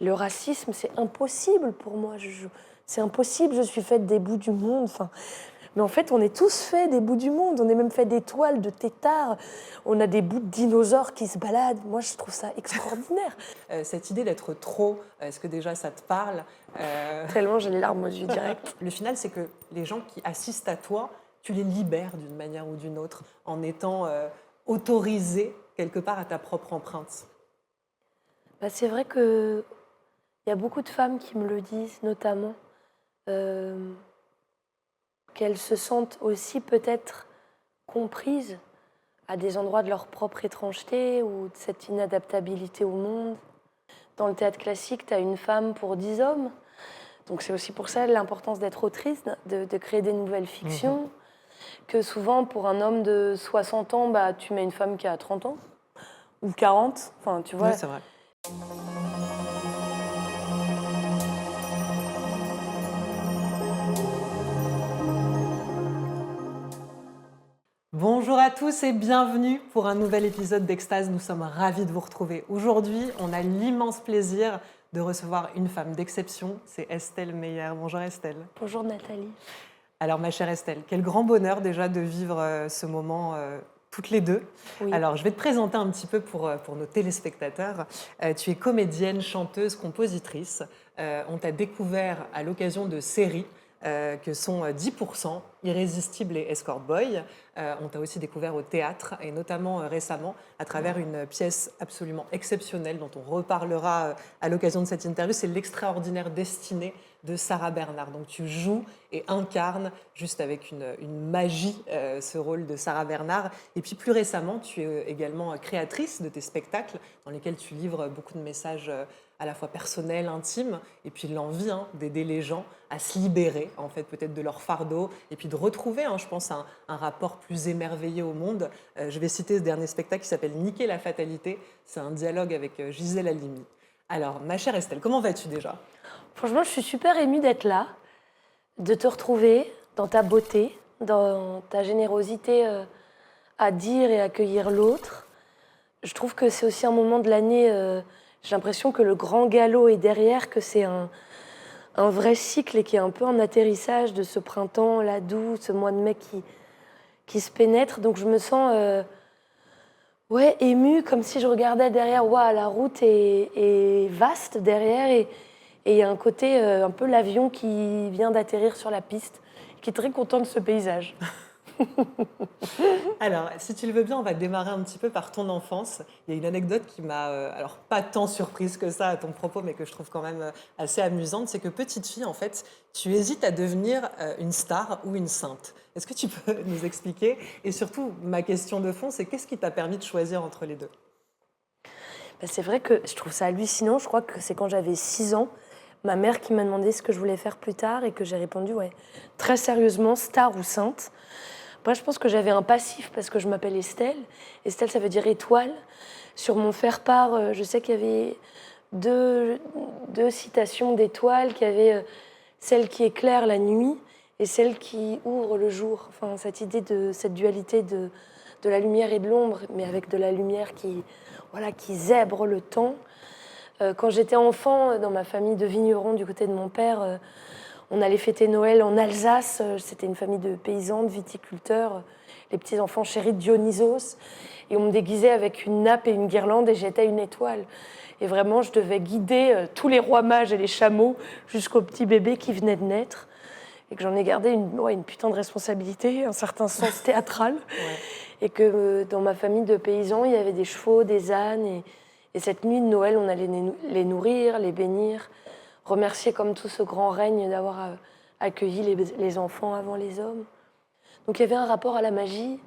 le racisme, c'est impossible pour moi. C'est impossible, je suis faite des bouts du monde. Enfin, mais en fait, on est tous faits des bouts du monde. On est même fait d'étoiles, de têtards. On a des bouts de dinosaures qui se baladent. Moi, je trouve ça extraordinaire. Cette idée d'être trop, est-ce que déjà ça te parle? Tellement j'ai les larmes aux yeux direct. Le final, c'est que les gens qui assistent à toi, tu les libères d'une manière ou d'une autre en étant autorisé quelque part à ta propre empreinte. Bah, c'est vrai qu'il y a beaucoup de femmes qui me le disent, notamment, qu'elles se sentent aussi peut-être comprises à des endroits de leur propre étrangeté ou de cette inadaptabilité au monde. Dans le théâtre classique, tu as une femme pour 10 hommes. Donc c'est aussi pour ça l'importance d'être autrice, de créer des nouvelles fictions. Que souvent, pour un homme de 60 ans, bah, tu mets une femme qui a 30 ans ou 40. Enfin, tu vois. Oui, c'est vrai. Bonjour à tous et bienvenue pour un nouvel épisode d'Extase. Nous sommes ravis de vous retrouver. Aujourd'hui, on a l'immense plaisir de recevoir une femme d'exception, c'est Estelle Meyer. Bonjour Estelle. Bonjour Nathalie. Alors ma chère Estelle, quel grand bonheur déjà de vivre ce moment toutes les deux. Oui. Alors je vais te présenter un petit peu pour nos téléspectateurs. Tu es comédienne, chanteuse, compositrice. On t'a découvert à l'occasion de séries que sont 10%, Irrésistible et Escort Boy. On t'a aussi découvert au théâtre et notamment récemment à travers une pièce absolument exceptionnelle dont on reparlera à l'occasion de cette interview. C'est L'extraordinaire destinée de Sarah Bernard. Donc tu joues et incarnes juste avec une magie ce rôle de Sarah Bernard. Et puis plus récemment, tu es également créatrice de tes spectacles dans lesquels tu livres beaucoup de messages à la fois personnels, intimes, et puis l'envie d'aider les gens à se libérer en fait peut-être de leur fardeau et puis de retrouver, je pense, un rapport plus émerveillé au monde. Je vais citer ce dernier spectacle qui s'appelle Niquer la fatalité. C'est un dialogue avec Gisèle Halimi. Alors, ma chère Estelle, comment vas-tu déjà ? Franchement, je suis super émue d'être là, de te retrouver dans ta beauté, dans ta générosité à dire et accueillir l'autre. Je trouve que c'est aussi un moment de l'année, j'ai l'impression que le grand galop est derrière, que c'est un vrai cycle et qu'il y a un peu un atterrissage de ce printemps là doux, ce mois de mai qui se pénètre. Donc je me sens émue, comme si je regardais derrière. Waouh, la route est vaste derrière et il y a un côté un peu l'avion qui vient d'atterrir sur la piste, qui est très content de ce paysage. Alors, si tu le veux bien, on va démarrer un petit peu par ton enfance. Il y a une anecdote qui m'a, alors pas tant surprise que ça à ton propos, mais que je trouve quand même assez amusante, c'est que petite fille, en fait, tu hésites à devenir une star ou une sainte. Est-ce que tu peux nous expliquer? Et surtout, ma question de fond, c'est qu'est-ce qui t'a permis de choisir entre les deux? Ben, c'est vrai que je trouve ça hallucinant. Je crois que c'est quand j'avais 6 ans, ma mère qui m'a demandé ce que je voulais faire plus tard et que j'ai répondu très sérieusement, star ou sainte. Moi, je pense que j'avais un passif parce que je m'appelle Estelle. Estelle, ça veut dire étoile. Sur mon faire-part, je sais qu'il y avait deux citations d'étoiles, qu'il y avait celle qui éclaire la nuit et celle qui ouvre le jour. Enfin, cette idée de cette dualité de la lumière et de l'ombre, mais avec de la lumière qui zèbre le temps. Quand j'étais enfant, dans ma famille de vignerons du côté de mon père, on allait fêter Noël en Alsace. C'était une famille de paysans, de viticulteurs, les petits-enfants chéris de Dionysos. Et on me déguisait avec une nappe et une guirlande et j'étais une étoile. Et vraiment, je devais guider tous les rois mages et les chameaux jusqu'au petit bébé qui venait de naître. Et que j'en ai gardé une putain de responsabilité, un certain sens théâtral. Ouais. Et que dans ma famille de paysans, il y avait des chevaux, des ânes. Et cette nuit de Noël, on allait les nourrir, les bénir, remercier comme tout ce grand règne d'avoir accueilli les enfants avant les hommes. Donc il y avait un rapport à la magie,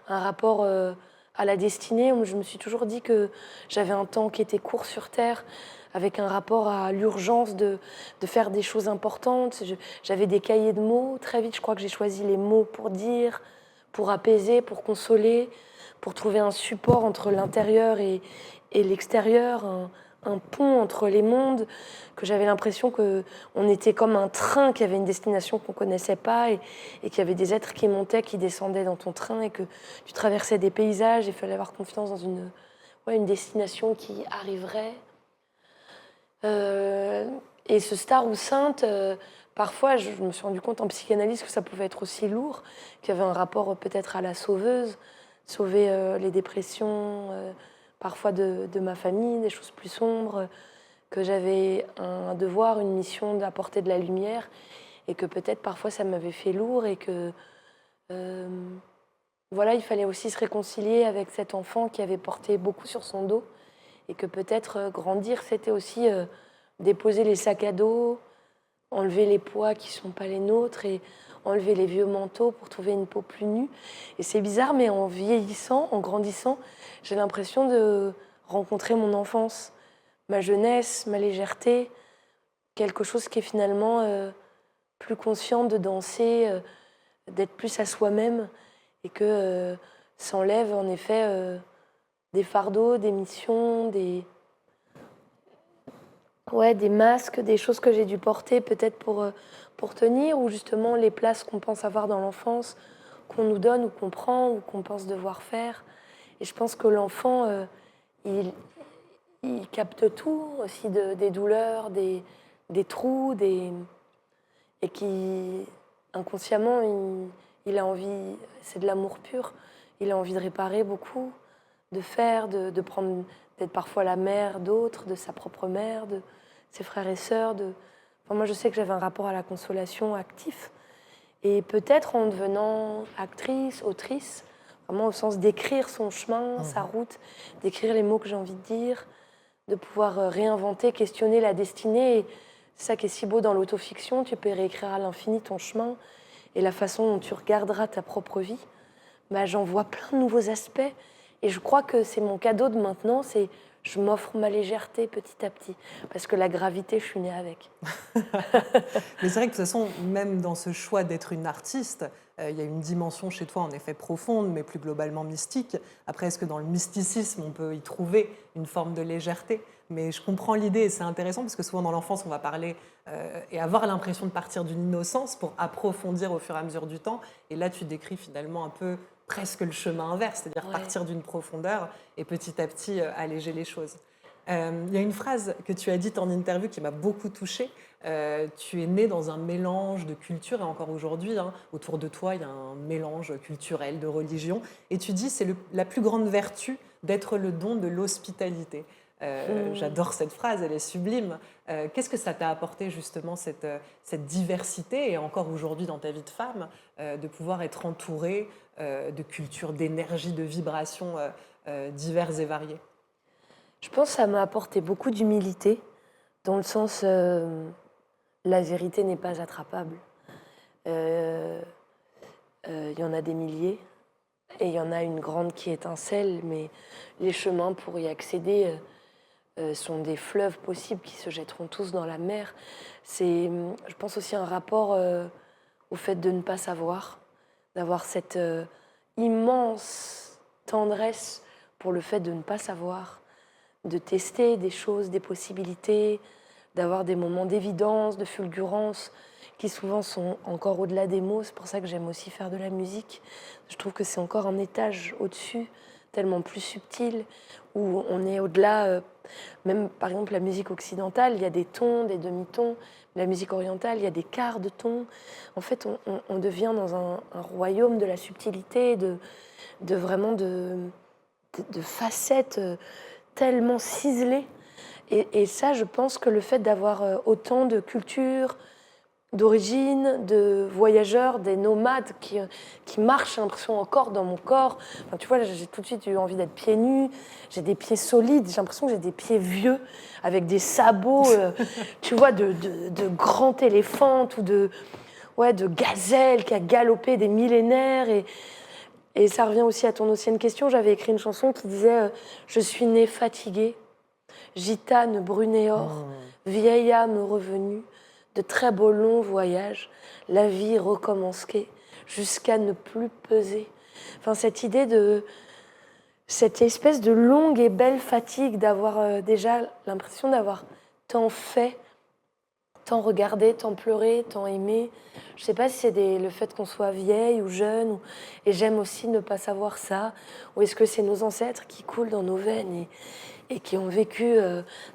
un rapport à la destinée. Je me suis toujours dit que j'avais un temps qui était court sur Terre, avec un rapport à l'urgence de faire des choses importantes. J'avais des cahiers de mots. Très vite, je crois que j'ai choisi les mots pour dire, pour apaiser, pour consoler, pour trouver un support entre l'intérieur et l'extérieur, un pont entre les mondes, que j'avais l'impression qu'on était comme un train qui avait une destination qu'on ne connaissait pas et qu'il y avait des êtres qui montaient, qui descendaient dans ton train et que tu traversais des paysages et il fallait avoir confiance dans une destination qui arriverait. Et ce star ou sainte, parfois, je me suis rendu compte en psychanalyse que ça pouvait être aussi lourd, qu'il y avait un rapport peut-être à la sauveuse, sauver les dépressions, parfois de ma famille, des choses plus sombres, que j'avais un devoir, une mission d'apporter de la lumière, et que peut-être parfois ça m'avait fait lourd, et que euh, voilà, il fallait aussi se réconcilier avec cet enfant qui avait porté beaucoup sur son dos, et que peut-être grandir, c'était aussi déposer les sacs à dos, enlever les poids qui ne sont pas les nôtres et enlever les vieux manteaux pour trouver une peau plus nue. Et c'est bizarre, mais en vieillissant, en grandissant, j'ai l'impression de rencontrer mon enfance, ma jeunesse, ma légèreté, quelque chose qui est finalement plus conscient de danser, d'être plus à soi-même, et que s'enlève en effet des fardeaux, des missions, des masques, des choses que j'ai dû porter peut-être pour tenir, ou justement les places qu'on pense avoir dans l'enfance, qu'on nous donne ou qu'on prend ou qu'on pense devoir faire. Et je pense que l'enfant, il capte tout, aussi des douleurs, des trous, et qui, inconsciemment, il a envie, c'est de l'amour pur, il a envie de réparer beaucoup, de faire, de prendre, d'être parfois la mère d'autres, de sa propre mère, de ses frères et sœurs. Enfin, moi, je sais que j'avais un rapport à la consolation actif. Et peut-être en devenant actrice, autrice, vraiment au sens d'écrire son chemin, sa route, d'écrire les mots que j'ai envie de dire, de pouvoir réinventer, questionner la destinée. Et c'est ça qui est si beau dans l'autofiction, tu peux réécrire à l'infini ton chemin et la façon dont tu regarderas ta propre vie. Bah, j'en vois plein de nouveaux aspects. Et je crois que c'est mon cadeau de maintenant, c'est je m'offre ma légèreté petit à petit. Parce que la gravité, je suis née avec. Mais c'est vrai que de toute façon, même dans ce choix d'être une artiste, il y a une dimension chez toi en effet profonde, mais plus globalement mystique. Après, est-ce que dans le mysticisme, on peut y trouver une forme de légèreté? Mais je comprends l'idée et c'est intéressant parce que souvent dans l'enfance, on va parler et avoir l'impression de partir d'une innocence pour approfondir au fur et à mesure du temps. Et là, tu décris finalement un peu presque le chemin inverse, c'est-à-dire partir d'une profondeur et petit à petit alléger les choses. Il y a une phrase que tu as dite en interview qui m'a beaucoup touchée. Tu es né dans un mélange de cultures et encore aujourd'hui, hein, autour de toi, il y a un mélange culturel, de religion. Et tu dis c'est la plus grande vertu d'être le don de l'hospitalité. J'adore cette phrase, elle est sublime. Qu'est-ce que ça t'a apporté justement cette diversité et encore aujourd'hui dans ta vie de femme, de pouvoir être entourée de cultures, d'énergies, de vibrations diverses et variées? Je pense que ça m'a apporté beaucoup d'humilité, dans le sens la vérité n'est pas attrapable. Il y en a des milliers, et il y en a une grande qui étincelle, mais les chemins pour y accéder sont des fleuves possibles qui se jetteront tous dans la mer. C'est, je pense aussi un rapport au fait de ne pas savoir, d'avoir cette immense tendresse pour le fait de ne pas savoir, de tester des choses, des possibilités, d'avoir des moments d'évidence, de fulgurance, qui souvent sont encore au-delà des mots. C'est pour ça que j'aime aussi faire de la musique. Je trouve que c'est encore un étage au-dessus, tellement plus subtil, où on est au-delà. Même par exemple la musique occidentale, il y a des tons, des demi-tons. La musique orientale, il y a des quarts de tons. En fait, on devient dans un royaume de la subtilité, vraiment de facettes tellement ciselées. Et ça, je pense que le fait d'avoir autant de cultures, d'origine, de voyageurs, des nomades qui marchent, j'ai l'impression, encore dans mon corps. Enfin, tu vois, j'ai tout de suite eu envie d'être pieds nus. J'ai des pieds solides, j'ai l'impression que j'ai des pieds vieux, avec des sabots, tu vois, de grands éléphantes ou de gazelles qui a galopé des millénaires. Et ça revient aussi à ton ancienne question. J'avais écrit une chanson qui disait Je suis née fatiguée, gitane brunéore, vieille âme revenue, de très beaux longs voyages, la vie recommencerait jusqu'à ne plus peser. Enfin, cette idée de cette espèce de longue et belle fatigue, d'avoir déjà l'impression d'avoir tant fait, tant regardé, tant pleuré, tant aimé. Je ne sais pas si c'est le fait qu'on soit vieille ou jeune, et j'aime aussi ne pas savoir ça, ou est-ce que c'est nos ancêtres qui coulent dans nos veines et qui ont vécu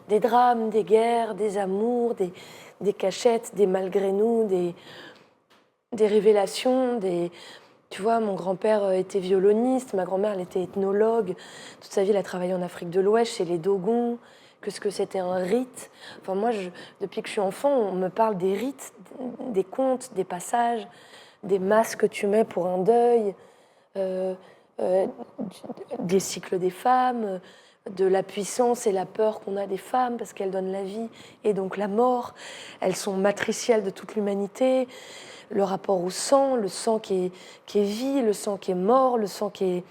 des drames, des guerres, des amours, des cachettes, des malgré nous, des révélations, Tu vois, mon grand-père était violoniste, ma grand-mère, elle était ethnologue. Toute sa vie, elle a travaillé en Afrique de l'Ouest, chez les Dogons. Qu'est-ce que c'était un rite? Enfin, moi, depuis que je suis enfant, on me parle des rites, des contes, des passages, des masques que tu mets pour un deuil, euh, euh, des cycles des femmes, de la puissance et la peur qu'on a des femmes parce qu'elles donnent la vie et donc la mort. Elles sont matricielles de toute l'humanité. Le rapport au sang, le sang qui est vie, le sang qui est mort, le sang qui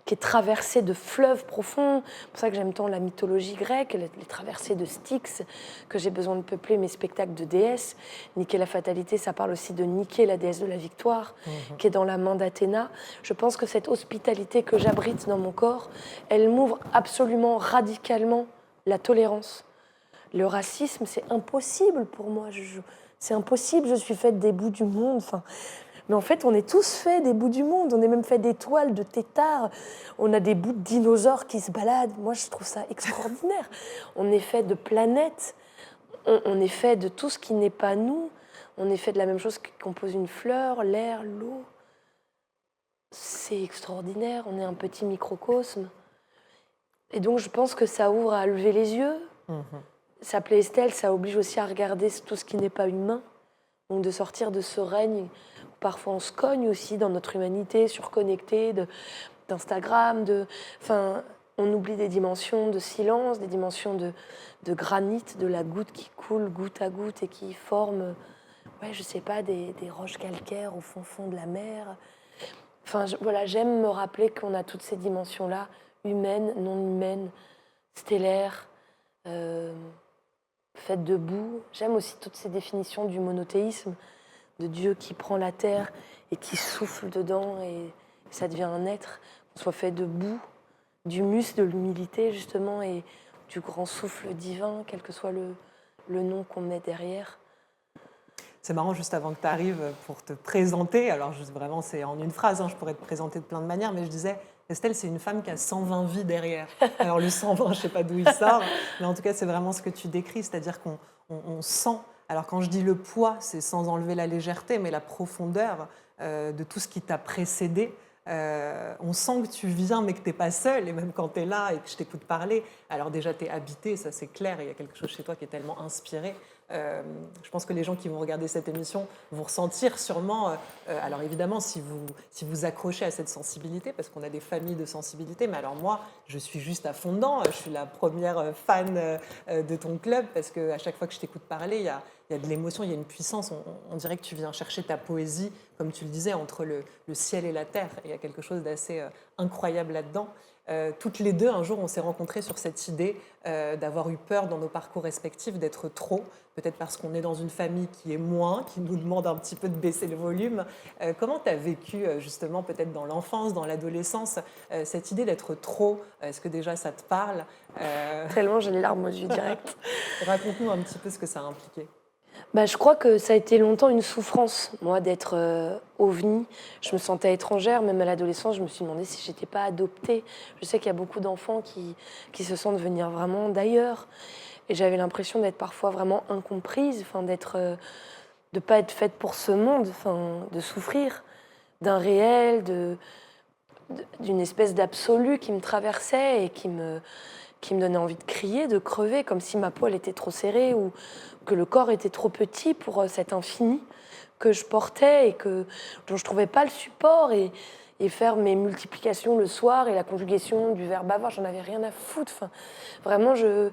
est traversé de fleuves profonds. C'est pour ça que j'aime tant la mythologie grecque, les traversées de Styx, que j'ai besoin de peupler mes spectacles de déesses. Niquer la fatalité, ça parle aussi de Niquer, la déesse de la victoire, qui est dans la main d'Athéna. Je pense que cette hospitalité que j'abrite dans mon corps, elle m'ouvre absolument, radicalement la tolérance. Le racisme, c'est impossible pour moi. C'est impossible, je suis faite des bouts du monde. Enfin, mais en fait, on est tous faits des bouts du monde. On est même fait d'étoiles, de têtards. On a des bouts de dinosaures qui se baladent. Moi, je trouve ça extraordinaire. On est fait de planètes. On est fait de tout ce qui n'est pas nous. On est fait de la même chose qui compose une fleur, l'air, l'eau. C'est extraordinaire. On est un petit microcosme. Et donc, je pense que ça ouvre à lever les yeux. S'appeler Estelle, ça oblige aussi à regarder tout ce qui n'est pas humain. Donc de sortir de ce règne où parfois on se cogne aussi dans notre humanité, surconnectée, d'Instagram. Enfin, on oublie des dimensions de silence, des dimensions de granit, de la goutte qui coule goutte à goutte et qui forme, ouais, je sais pas, des roches calcaires au fond de la mer. Enfin, voilà, j'aime me rappeler qu'on a toutes ces dimensions-là, humaines, non humaines, stellaires, faites de boue. J'aime aussi toutes ces définitions du monothéisme, de Dieu qui prend la terre et qui souffle dedans et ça devient un être, qu'on soit fait de boue, d'humus, de l'humilité justement et du grand souffle divin, quel que soit le nom qu'on met derrière. C'est marrant, juste avant que tu arrives pour te présenter, alors vraiment c'est en une phrase, hein, je pourrais te présenter de plein de manières, mais je disais, Estelle, c'est une femme qui a 120 vies derrière. Alors le 120, je ne sais pas d'où il sort, mais en tout cas c'est vraiment ce que tu décris, c'est-à-dire qu'on sent, alors quand je dis le poids, c'est sans enlever la légèreté, mais la profondeur de tout ce qui t'a précédé. On sent que tu viens mais que tu n'es pas seule, et même quand tu es là et que je t'écoute parler, alors déjà tu es habité, ça c'est clair, il y a quelque chose chez toi qui est tellement inspiré. Je pense que les gens qui vont regarder cette émission vont ressentir sûrement, alors évidemment si vous accrochez à cette sensibilité, parce qu'on a des familles de sensibilité, mais alors moi je suis juste à fond dedans, je suis la première fan de ton club, parce qu'à chaque fois que je t'écoute parler, il y a de l'émotion, il y a une puissance, on dirait que tu viens chercher ta poésie, comme tu le disais, entre le ciel et la terre, et il y a quelque chose d'assez incroyable là-dedans. Toutes les deux, un jour, on s'est rencontrées sur cette idée d'avoir eu peur dans nos parcours respectifs d'être trop, peut-être parce qu'on est dans une famille qui est moins, qui nous demande un petit peu de baisser le volume. Comment tu as vécu, justement, peut-être dans l'enfance, dans l'adolescence, cette idée d'être trop? Est-ce que déjà ça te parle? Tellement j'ai les larmes aux yeux direct. Raconte-nous un petit peu ce que ça a impliqué. Je crois que ça a été longtemps une souffrance, moi, d'être ovni. Je me sentais étrangère, même à l'adolescence, je me suis demandé si je n'étais pas adoptée. Je sais qu'il y a beaucoup d'enfants qui se sentent venir vraiment d'ailleurs. Et j'avais l'impression d'être parfois vraiment incomprise, de ne pas être faite pour ce monde, de souffrir d'un réel, d'une espèce d'absolu qui me traversait et qui me donnait envie de crier, de crever, comme si ma peau elle était trop serrée ou que le corps était trop petit pour cet infini que je portais et dont je ne trouvais pas le support. Et faire mes multiplications le soir et la conjugaison du verbe avoir, j'en avais rien à foutre. Vraiment, ce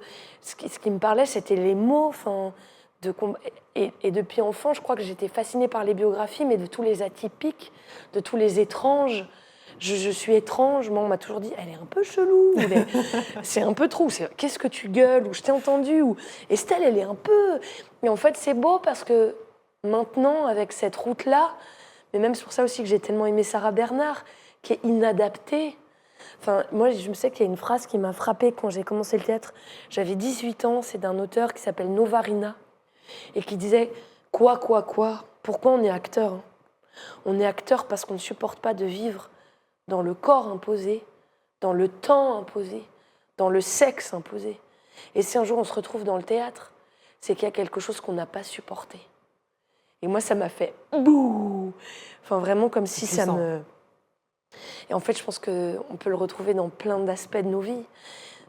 qui me parlait, c'était les mots. Et depuis enfant, je crois que j'étais fascinée par les biographies, mais de tous les atypiques, de tous les étranges. Je suis étrange, moi on m'a toujours dit elle est un peu chelou, c'est un peu trop, qu'est-ce que tu gueules, ou je t'ai entendu, ou Estelle elle est un peu... Mais en fait c'est beau parce que maintenant avec cette route-là, mais même c'est pour ça aussi que j'ai tellement aimé Sarah Bernard, qui est inadaptée. Moi je me sais qu'il y a une phrase qui m'a frappée quand j'ai commencé le théâtre, j'avais 18 ans, c'est d'un auteur qui s'appelle Novarina, et qui disait quoi, pourquoi on est acteur hein? On est acteur parce qu'on ne supporte pas de vivre dans le corps imposé, dans le temps imposé, dans le sexe imposé. Et si un jour on se retrouve dans le théâtre, c'est qu'il y a quelque chose qu'on n'a pas supporté. Et moi, ça m'a fait bouh. Enfin, vraiment comme si ça me... Et en fait, je pense qu'on peut le retrouver dans plein d'aspects de nos vies.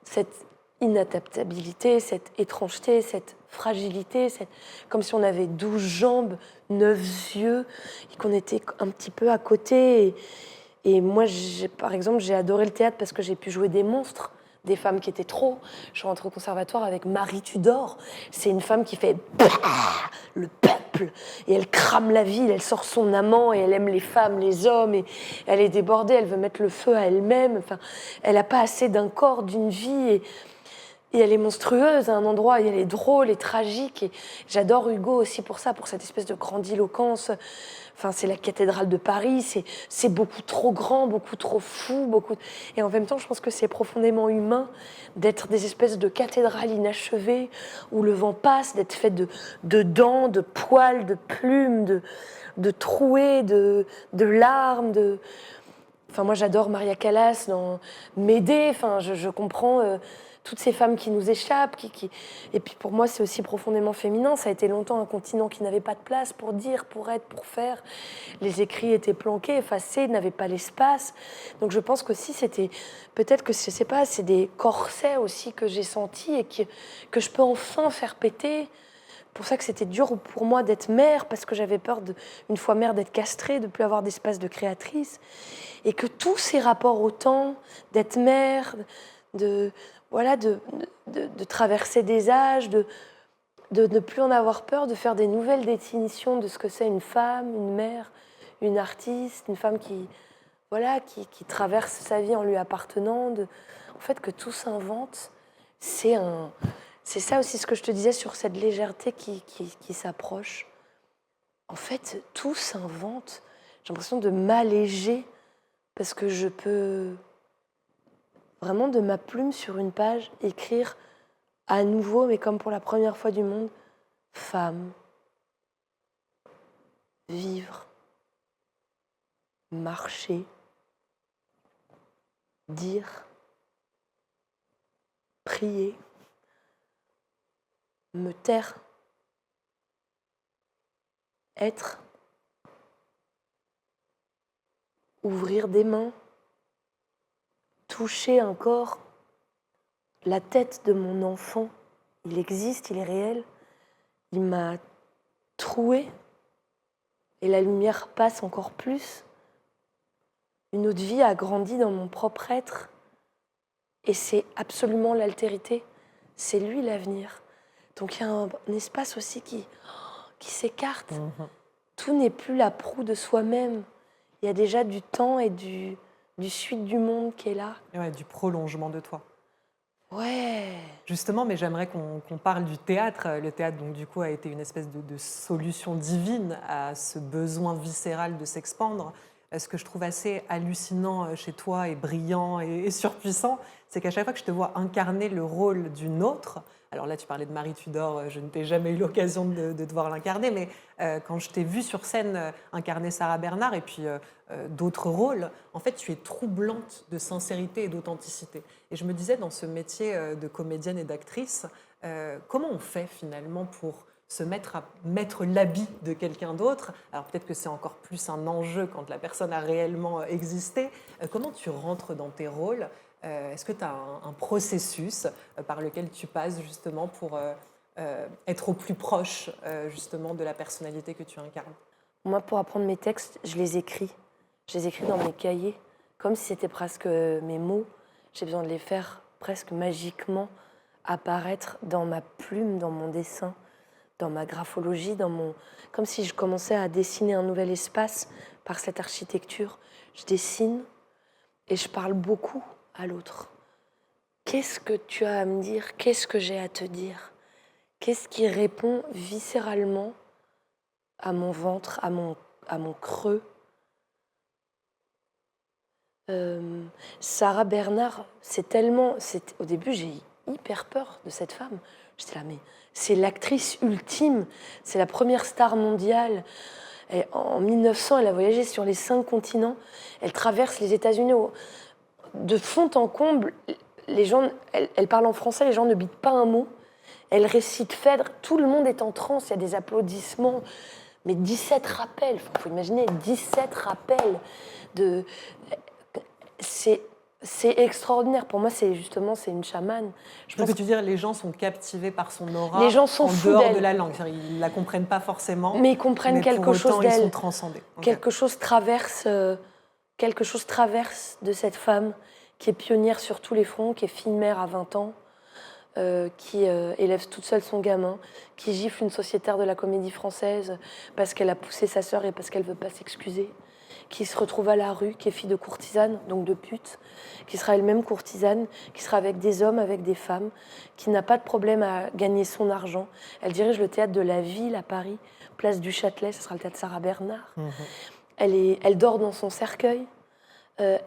Cette inadaptabilité, cette étrangeté, cette fragilité, comme si on avait 12 jambes, 9 yeux, et qu'on était un petit peu à côté. Et moi, par exemple, j'ai adoré le théâtre parce que j'ai pu jouer des monstres, des femmes qui étaient trop. Je suis rentrée au conservatoire avec Marie Tudor. C'est une femme qui fait le peuple, et elle crame la ville, elle sort son amant, et elle aime les femmes, les hommes, et elle est débordée, elle veut mettre le feu à elle-même. Enfin, elle n'a pas assez d'un corps, d'une vie, et elle est monstrueuse à un endroit, et elle est drôle et tragique. Et j'adore Hugo aussi pour ça, pour cette espèce de grandiloquence. Enfin, c'est la cathédrale de Paris, c'est beaucoup trop grand, beaucoup trop fou, Et en même temps, je pense que c'est profondément humain d'être des espèces de cathédrales inachevées où le vent passe, d'être fait de dents, de poils, de plumes, de trouées, de larmes, Enfin, moi, j'adore Maria Callas dans Médée. Enfin, je comprends toutes ces femmes qui nous échappent. Et puis, pour moi, c'est aussi profondément féminin. Ça a été longtemps un continent qui n'avait pas de place pour dire, pour être, pour faire. Les écrits étaient planqués, effacés, n'avaient pas l'espace. Donc, je pense qu'aussi, c'était... Peut-être que, je sais pas, c'est des corsets aussi que j'ai sentis et que je peux enfin faire péter. Pour ça que c'était dur pour moi d'être mère, parce que j'avais peur, une fois mère, d'être castrée, de ne plus avoir d'espace de créatrice. Et que tous ces rapports au temps, d'être mère, de traverser des âges, de ne plus en avoir peur, de faire des nouvelles définitions de ce que c'est une femme, une mère, une artiste, une femme qui traverse sa vie en lui appartenant. En fait, que tout s'invente, c'est ça aussi ce que je te disais sur cette légèreté qui s'approche. En fait, tout s'invente. J'ai l'impression de m'alléger parce que je peux vraiment de ma plume sur une page écrire à nouveau, mais comme pour la première fois du monde, femme, vivre, marcher, dire, prier, me taire, être, ouvrir des mains, toucher un corps, la tête de mon enfant, il existe, il est réel, il m'a trouée et la lumière passe encore plus. Une autre vie a grandi dans mon propre être et c'est absolument l'altérité, c'est lui l'avenir. Donc il y a un espace aussi qui s'écarte. Tout n'est plus la proue de soi-même. Il y a déjà du temps et du suite du monde qui est là. Ouais, du prolongement de toi. Ouais. Justement, mais j'aimerais qu'on parle du théâtre. Le théâtre, donc, du coup, a été une espèce de solution divine à ce besoin viscéral de s'expandre. Ce que je trouve assez hallucinant chez toi et brillant et surpuissant, c'est qu'à chaque fois que je te vois incarner le rôle d'une autre, alors là tu parlais de Marie Tudor, je ne t'ai jamais eu l'occasion de te voir l'incarner, mais quand je t'ai vue sur scène incarner Sarah Bernard et puis d'autres rôles, en fait tu es troublante de sincérité et d'authenticité. Et je me disais, dans ce métier de comédienne et d'actrice, comment on fait finalement pour se mettre à mettre l'habit de quelqu'un d'autre? Alors peut-être que c'est encore plus un enjeu quand la personne a réellement existé. Comment tu rentres dans tes rôles? Est-ce que tu as un processus par lequel tu passes justement pour être au plus proche justement de la personnalité que tu incarnes? Moi, pour apprendre mes textes, je les écris. Je les écris dans mes cahiers, comme si c'était presque mes mots. J'ai besoin de les faire presque magiquement apparaître dans ma plume, dans mon dessin, dans ma graphologie, comme si je commençais à dessiner un nouvel espace par cette architecture. Je dessine et je parle beaucoup à l'autre. Qu'est-ce que tu as à me dire? Qu'est-ce que j'ai à te dire? Qu'est-ce qui répond viscéralement à mon ventre, à mon creux? Sarah Bernard, au début, j'ai hyper peur de cette femme. J'étais là, mais c'est l'actrice ultime, c'est la première star mondiale. En 1900, elle a voyagé sur les 5 continents. Elle traverse les États-Unis de fond en comble. les gens, elle parle en français, les gens ne bitent pas un mot. Elle récite Phèdre, tout le monde est en transe, il y a des applaudissements. Mais 17 rappels, il faut imaginer 17 rappels. C'est extraordinaire. Pour moi, c'est une chamane. Donc, tu veux dire, les gens sont captivés par son aura les gens sont en fous dehors d'elle. de la langue. Ils ne la comprennent pas forcément. Mais ils comprennent quelque chose d'elle. Ils sont d'elle. transcendés. Quelque chose traverse de cette femme qui est pionnière sur tous les fronts, qui est fille de mère à 20 ans, qui élève toute seule son gamin, qui gifle une sociétaire de la Comédie Française parce qu'elle a poussé sa sœur et parce qu'elle ne veut pas s'excuser, qui se retrouve à la rue, qui est fille de courtisane, donc de pute, qui sera elle-même courtisane, qui sera avec des hommes, avec des femmes, qui n'a pas de problème à gagner son argent. Elle dirige le théâtre de la Ville à Paris, place du Châtelet, ce sera le théâtre Sarah Bernard. Elle dort dans son cercueil.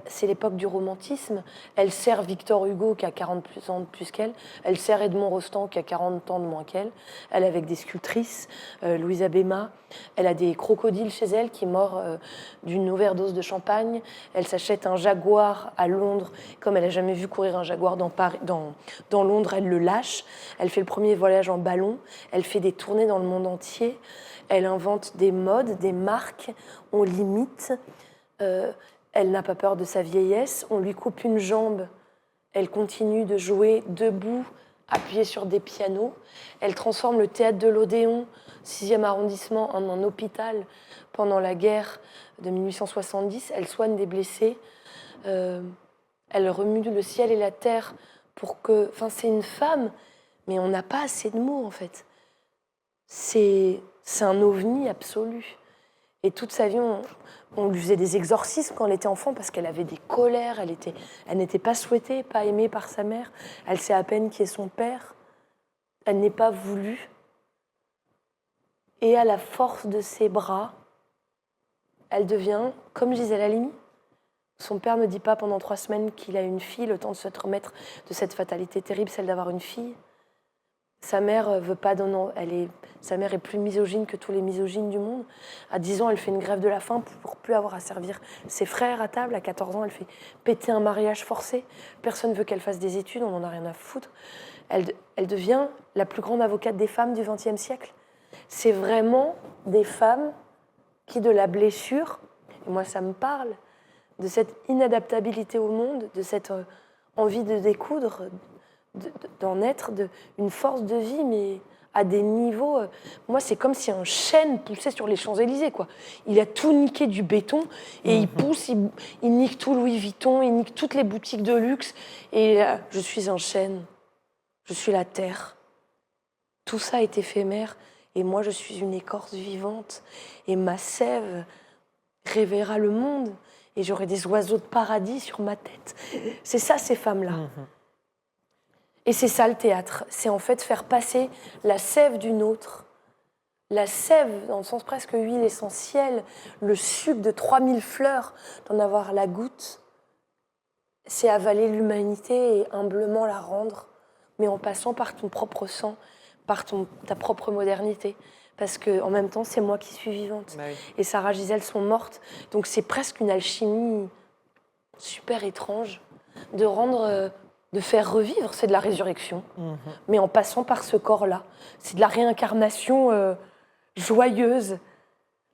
C'est l'époque du romantisme. Elle sert Victor Hugo qui a 40 ans de plus qu'elle. Elle sert Edmond Rostand qui a 40 ans de moins qu'elle. Elle est avec des sculptrices, Louisa Béma. Elle a des crocodiles chez elle qui meurent d'une overdose de champagne. Elle s'achète un jaguar à Londres. Comme elle n'a jamais vu courir un jaguar dans Londres, elle le lâche. Elle fait le premier voyage en ballon. Elle fait des tournées dans le monde entier. Elle invente des modes, des marques. On l'imite. Elle n'a pas peur de sa vieillesse. On lui coupe une jambe. Elle continue de jouer debout, appuyée sur des pianos. Elle transforme le théâtre de l'Odéon, 6e arrondissement, en un hôpital pendant la guerre de 1870. Elle soigne des blessés. Elle remue le ciel et la terre pour que... Enfin, c'est une femme, mais on n'a pas assez de mots, en fait. C'est un ovni absolu. Et toute sa vie, on lui faisait des exorcismes quand elle était enfant parce qu'elle avait des colères, elle n'était pas souhaitée, pas aimée par sa mère. Elle sait à peine qui est son père. Elle n'est pas voulue. Et à la force de ses bras, elle devient, comme Gisèle Halimi. Son père ne dit pas pendant 3 semaines qu'il a une fille, le temps de se remettre de cette fatalité terrible, celle d'avoir une fille. Sa mère veut pas sa mère est plus misogyne que tous les misogynes du monde. À 10 ans, elle fait une grève de la faim pour plus avoir à servir ses frères à table. À 14 ans, elle fait péter un mariage forcé. Personne veut qu'elle fasse des études, on en a rien à foutre. Elle devient la plus grande avocate des femmes du XXe siècle. C'est vraiment des femmes qui, de la blessure, et moi ça me parle, de cette inadaptabilité au monde, de cette envie de découdre, d'en être une force de vie, mais à des niveaux... moi, c'est comme si un chêne poussait sur les Champs-Élysées, quoi. Il a tout niqué du béton, et il pousse, il nique tout Louis Vuitton, il nique toutes les boutiques de luxe, et là, je suis un chêne, je suis la terre. Tout ça est éphémère, et moi, je suis une écorce vivante, et ma sève réveillera le monde, et j'aurai des oiseaux de paradis sur ma tête. C'est ça, ces femmes-là. Et c'est ça le théâtre, c'est en fait faire passer la sève d'une autre, la sève dans le sens presque huile essentielle, le sucre de 3000 fleurs, d'en avoir la goutte, c'est avaler l'humanité et humblement la rendre, mais en passant par ton propre sang, par ta propre modernité. Parce qu'en même temps, c'est moi qui suis vivante. Bah oui. Et Sarah Gisèle sont mortes, donc c'est presque une alchimie super étrange de rendre... de faire revivre, c'est de la résurrection, mais en passant par ce corps-là. C'est de la réincarnation joyeuse,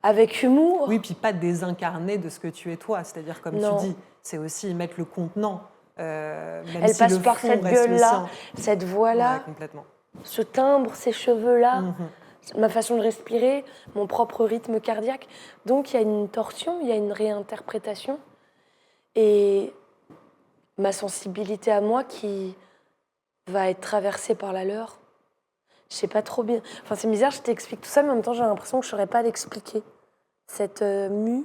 avec humour. Oui, puis pas désincarner de ce que tu es toi. C'est-à-dire, comme Non. tu dis, c'est aussi mettre le contenant. Même Elle si passe le par fond cette reste le gueule-là, sien. cette voix-là, Ouais, complètement. ce timbre, ces cheveux-là, ma façon de respirer, mon propre rythme cardiaque. Donc il y a une torsion, il y a une réinterprétation. Et ma sensibilité à moi qui va être traversée par la leur. Je sais pas trop bien. Enfin, c'est bizarre, je t'explique tout ça, mais en même temps, j'ai l'impression que je saurais pas l'expliquer. Cette mue.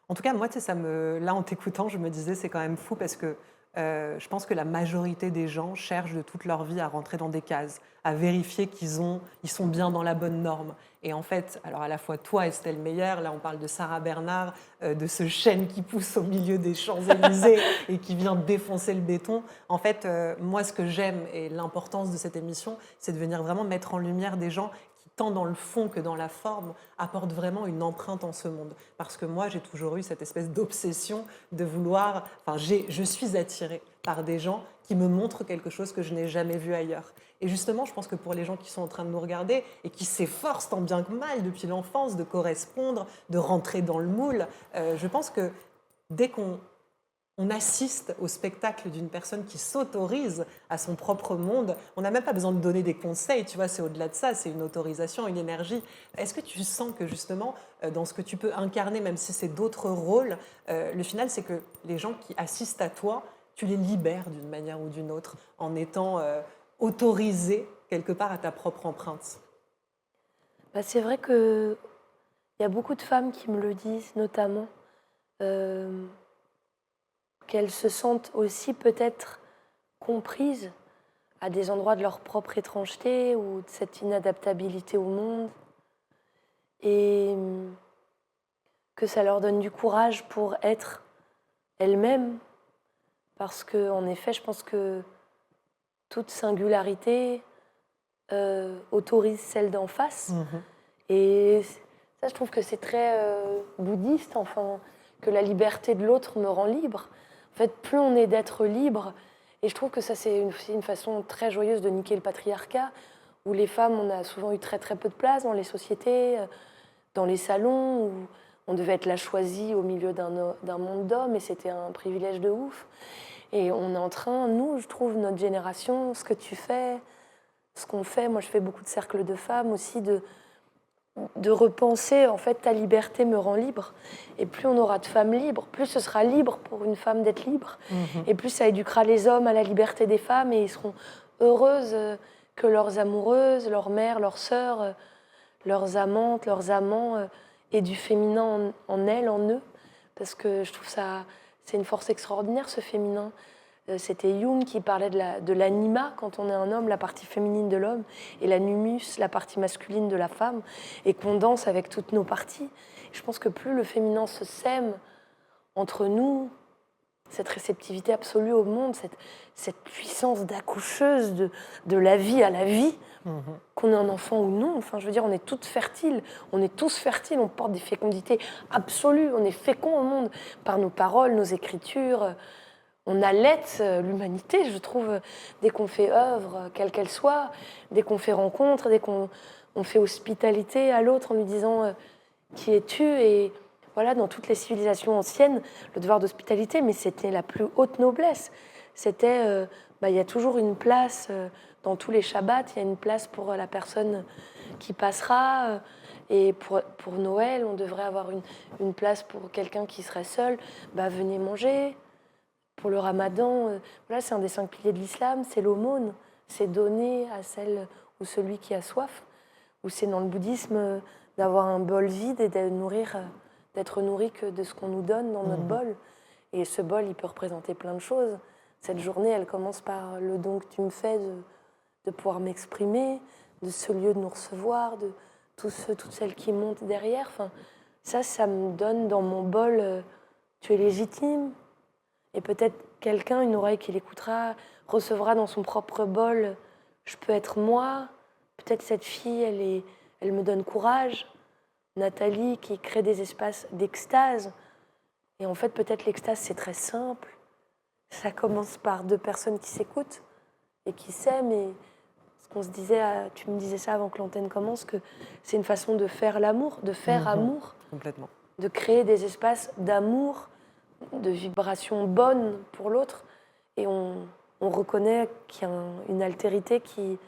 En tout cas, moi, tu sais, là, en t'écoutant, je me disais, c'est quand même fou parce que je pense que la majorité des gens cherchent de toute leur vie à rentrer dans des cases, à vérifier qu'ils sont bien dans la bonne norme. Et en fait, alors à la fois toi, Estelle Meyer, là on parle de Sarah Bernard, de ce chêne qui pousse au milieu des Champs-Élysées et qui vient défoncer le béton. En fait, moi, ce que j'aime et l'importance de cette émission, c'est de venir vraiment mettre en lumière des gens qui tant dans le fond que dans la forme, apporte vraiment une empreinte en ce monde. Parce que moi, j'ai toujours eu cette espèce d'obsession de vouloir... Enfin, je suis attirée par des gens qui me montrent quelque chose que je n'ai jamais vu ailleurs. Et justement, je pense que pour les gens qui sont en train de nous regarder et qui s'efforcent tant bien que mal depuis l'enfance de correspondre, de rentrer dans le moule, je pense que dès qu'on assiste au spectacle d'une personne qui s'autorise à son propre monde, on n'a même pas besoin de donner des conseils, tu vois, c'est au-delà de ça, c'est une autorisation, une énergie. Est-ce que tu sens que justement, dans ce que tu peux incarner, même si c'est d'autres rôles, le final, c'est que les gens qui assistent à toi, tu les libères d'une manière ou d'une autre, en étant autorisé quelque part à ta propre empreinte? C'est vrai qu'il y a beaucoup de femmes qui me le disent, notamment, qu'elles se sentent aussi peut-être comprises à des endroits de leur propre étrangeté ou de cette inadaptabilité au monde, et que ça leur donne du courage pour être elles-mêmes, parce que, en effet, je pense que toute singularité autorise celle d'en face. Et ça, je trouve que c'est très bouddhiste, enfin, que la liberté de l'autre me rend libre. En fait, plus on est d'être libre, et je trouve que ça, c'est une façon très joyeuse de niquer le patriarcat, où les femmes, on a souvent eu très très peu de place dans les sociétés, dans les salons, où on devait être la choisie au milieu d'un monde d'hommes, et c'était un privilège de ouf. Et on est en train, nous, je trouve, notre génération, ce que tu fais, ce qu'on fait, moi je fais beaucoup de cercles de femmes aussi, de repenser, en fait, ta liberté me rend libre. Et plus on aura de femmes libres, plus ce sera libre pour une femme d'être libre. Et plus ça éduquera les hommes à la liberté des femmes, et ils seront heureuses que leurs amoureuses, leurs mères, leurs sœurs, leurs amantes, leurs amants aient du féminin en elles, en eux. Parce que je trouve ça, c'est une force extraordinaire, ce féminin. C'était Jung qui parlait de l'anima, quand on est un homme, la partie féminine de l'homme, et l'animus, la partie masculine de la femme, et qu'on danse avec toutes nos parties. Je pense que plus le féminin se sème entre nous, cette réceptivité absolue au monde, cette puissance d'accoucheuse de la vie à la vie, qu'on ait un enfant ou non, enfin je veux dire, on est toutes fertiles, on est tous fertiles, on porte des fécondités absolues, on est féconds au monde par nos paroles, nos écritures. On allaite l'humanité, je trouve, dès qu'on fait œuvre, quelle qu'elle soit, dès qu'on fait rencontre, dès qu'on fait hospitalité à l'autre en lui disant qui es-tu. Et voilà, dans toutes les civilisations anciennes, le devoir d'hospitalité, mais c'était la plus haute noblesse. C'était, il y a toujours une place, dans tous les Shabbats, il y a une place pour la personne qui passera. Et pour Noël, on devrait avoir une place pour quelqu'un qui serait seul. Venez manger. Pour le ramadan, voilà, c'est un des 5 piliers de l'islam, c'est l'aumône, c'est donner à celle ou celui qui a soif, ou c'est dans le bouddhisme d'avoir un bol vide et d'être nourri que de ce qu'on nous donne dans notre bol. Et ce bol, il peut représenter plein de choses. Cette journée, elle commence par le don que tu me fais de pouvoir m'exprimer, de ce lieu de nous recevoir, de toutes celles qui montent derrière. Enfin, ça me donne dans mon bol, tu es légitime. Et peut-être quelqu'un, une oreille qui l'écoutera, recevra dans son propre bol « je peux être moi ». Peut-être cette fille, elle me donne courage. Nathalie qui crée des espaces d'extase. Et en fait, peut-être l'extase, c'est très simple. Ça commence par 2 personnes qui s'écoutent et qui s'aiment. Et ce qu'on se disait, tu me disais ça avant que l'antenne commence, que c'est une façon de faire l'amour, de faire amour. Complètement. De créer des espaces d'amour, de vibrations bonnes pour l'autre, et on reconnaît qu'il y a une altérité qui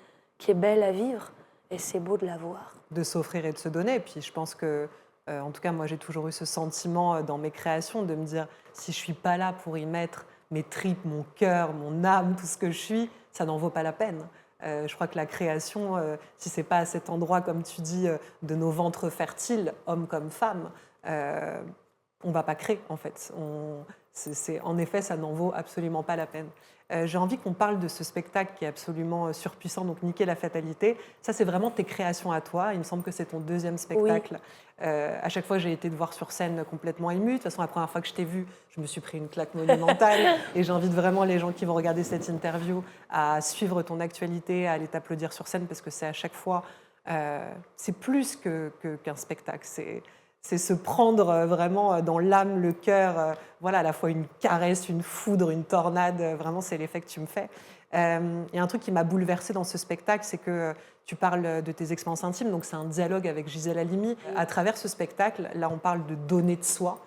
est belle à vivre, et c'est beau de la voir. De s'offrir et de se donner. Et puis je pense que, en tout cas, moi j'ai toujours eu ce sentiment dans mes créations de me dire, si je ne suis pas là pour y mettre mes tripes, mon cœur, mon âme, tout ce que je suis, ça n'en vaut pas la peine. Je crois que la création, si ce n'est pas à cet endroit, comme tu dis, de nos ventres fertiles, hommes comme femmes, on ne va pas créer, en fait. En effet, ça n'en vaut absolument pas la peine. J'ai envie qu'on parle de ce spectacle qui est absolument surpuissant, donc Niquer la fatalité. Ça, c'est vraiment tes créations à toi. Il me semble que c'est ton 2e spectacle. Oui. À chaque fois, j'ai été te voir sur scène complètement émue. De toute façon, la première fois que je t'ai vue, je me suis pris une claque monumentale. Et j'invite vraiment les gens qui vont regarder cette interview à suivre ton actualité, à aller t'applaudir sur scène, parce que c'est à chaque fois c'est plus qu'un spectacle. C'est se prendre vraiment dans l'âme, le cœur, voilà, à la fois une caresse, une foudre, une tornade. Vraiment, c'est l'effet que tu me fais. Il y a un truc qui m'a bouleversée dans ce spectacle, c'est que tu parles de tes expériences intimes, donc c'est un dialogue avec Gisèle Halimi. À travers ce spectacle, là, on parle de donner de soi.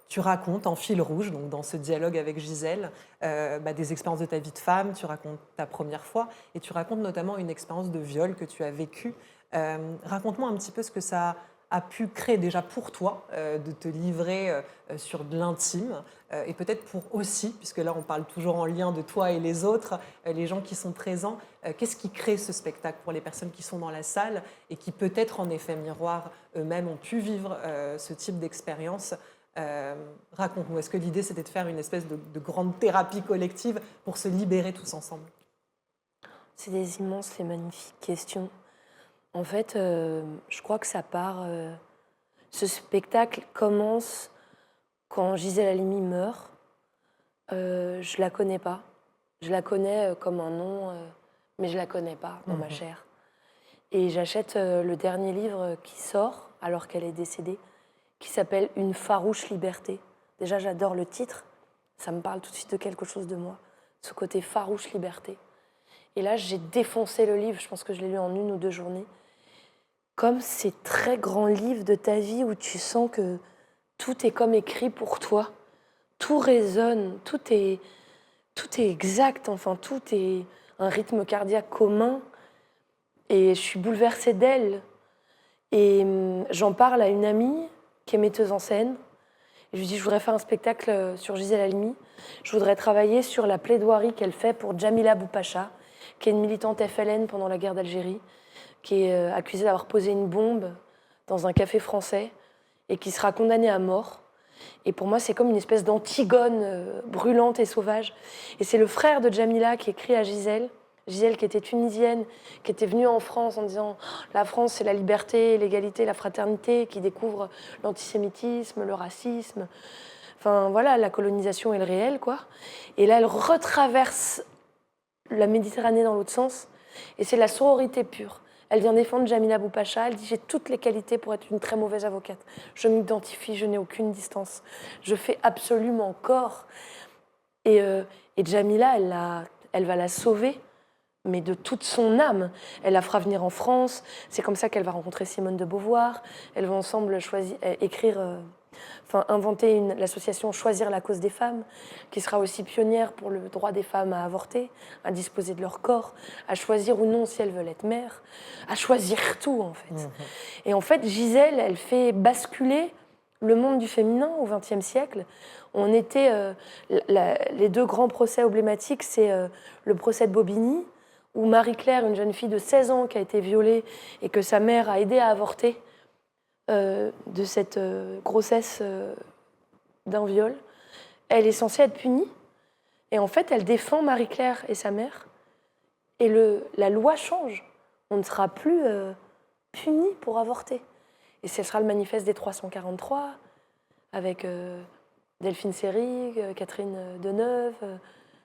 Tu racontes en fil rouge, donc dans ce dialogue avec Gisèle, des expériences de ta vie de femme, tu racontes ta première fois, et tu racontes notamment une expérience de viol que tu as vécue. Raconte-moi un petit peu ce que ça a pu créer déjà pour toi, de te livrer sur de l'intime, et peut-être pour aussi, puisque là on parle toujours en lien de toi et les autres, les gens qui sont présents, qu'est-ce qui crée ce spectacle pour les personnes qui sont dans la salle et qui peut-être en effet miroir eux-mêmes ont pu vivre ce type d'expérience. Raconte-nous, est-ce que l'idée c'était de faire une espèce de grande thérapie collective pour se libérer tous ensemble? C'est des immenses et magnifiques questions. En fait, je crois que ça part... ce spectacle commence quand Gisèle Halimi meurt. Je la connais pas. Je la connais comme un nom, mais je la connais pas dans ma chair. Et j'achète le dernier livre qui sort, alors qu'elle est décédée, qui s'appelle « Une farouche liberté ». Déjà, j'adore le titre. Ça me parle tout de suite de quelque chose de moi. Ce côté farouche liberté. Et là, j'ai défoncé le livre. Je pense que je l'ai lu en 1 ou 2 journées. Comme ces très grands livres de ta vie où tu sens que tout est comme écrit pour toi. Tout résonne, tout est exact, enfin, tout est un rythme cardiaque commun. Et je suis bouleversée d'elle. Et j'en parle à une amie qui est metteuse en scène. Et je lui dis, je voudrais faire un spectacle sur Gisèle Halimi. Je voudrais travailler sur la plaidoirie qu'elle fait pour Djamila Boupacha, qui est une militante FLN pendant la guerre d'Algérie, qui est accusée d'avoir posé une bombe dans un café français et qui sera condamnée à mort. Et pour moi, c'est comme une espèce d'Antigone brûlante et sauvage. Et c'est le frère de Djamila qui écrit à Gisèle, Gisèle qui était tunisienne, qui était venue en France en disant « La France, c'est la liberté, l'égalité, la fraternité », qui découvre l'antisémitisme, le racisme, enfin voilà, la colonisation et le réel, quoi. Et là, elle retraverse la Méditerranée dans l'autre sens, et c'est la sororité pure. Elle vient défendre Djamila Boupacha, elle dit « J'ai toutes les qualités pour être une très mauvaise avocate. Je m'identifie, je n'ai aucune distance. Je fais absolument corps. » Et Djamila, elle va la sauver, mais de toute son âme. Elle la fera venir en France. C'est comme ça qu'elle va rencontrer Simone de Beauvoir. Elles vont ensemble inventer l'association Choisir la cause des femmes, qui sera aussi pionnière pour le droit des femmes à avorter, à disposer de leur corps, à choisir ou non si elles veulent être mères, à choisir tout, en fait. Et en fait, Gisèle, elle fait basculer le monde du féminin au XXe siècle. On était... les 2 grands procès emblématiques, c'est le procès de Bobigny, où Marie-Claire, une jeune fille de 16 ans qui a été violée et que sa mère a aidé à avorter de cette grossesse d'un viol, elle est censée être punie. Et en fait, elle défend Marie-Claire et sa mère. Et la loi change. On ne sera plus puni pour avorter. Et ce sera le manifeste des 343, avec Delphine Seyrig, Catherine Deneuve,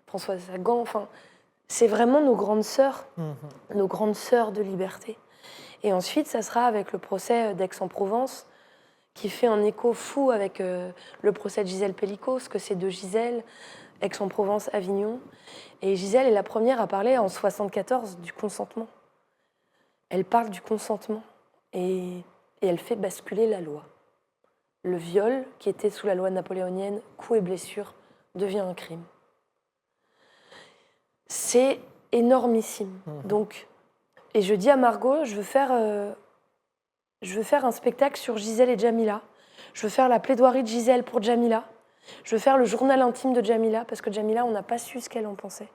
Françoise Sagan. Enfin, c'est vraiment nos grandes sœurs de liberté. Et ensuite, ça sera avec le procès d'Aix-en-Provence, qui fait un écho fou avec le procès de Gisèle Pellicot, parce que c'est de Gisèle, Aix-en-Provence, Avignon. Et Gisèle est la première à parler en 1974 du consentement. Elle parle du consentement et elle fait basculer la loi. Le viol, qui était sous la loi napoléonienne, coups et blessures, devient un crime. C'est énormissime. Donc, et je dis à Margot, je veux faire un spectacle sur Gisèle et Djamila. Je veux faire la plaidoirie de Gisèle pour Djamila. Je veux faire le journal intime de Djamila, parce que Djamila, on n'a pas su ce qu'elle en pensait.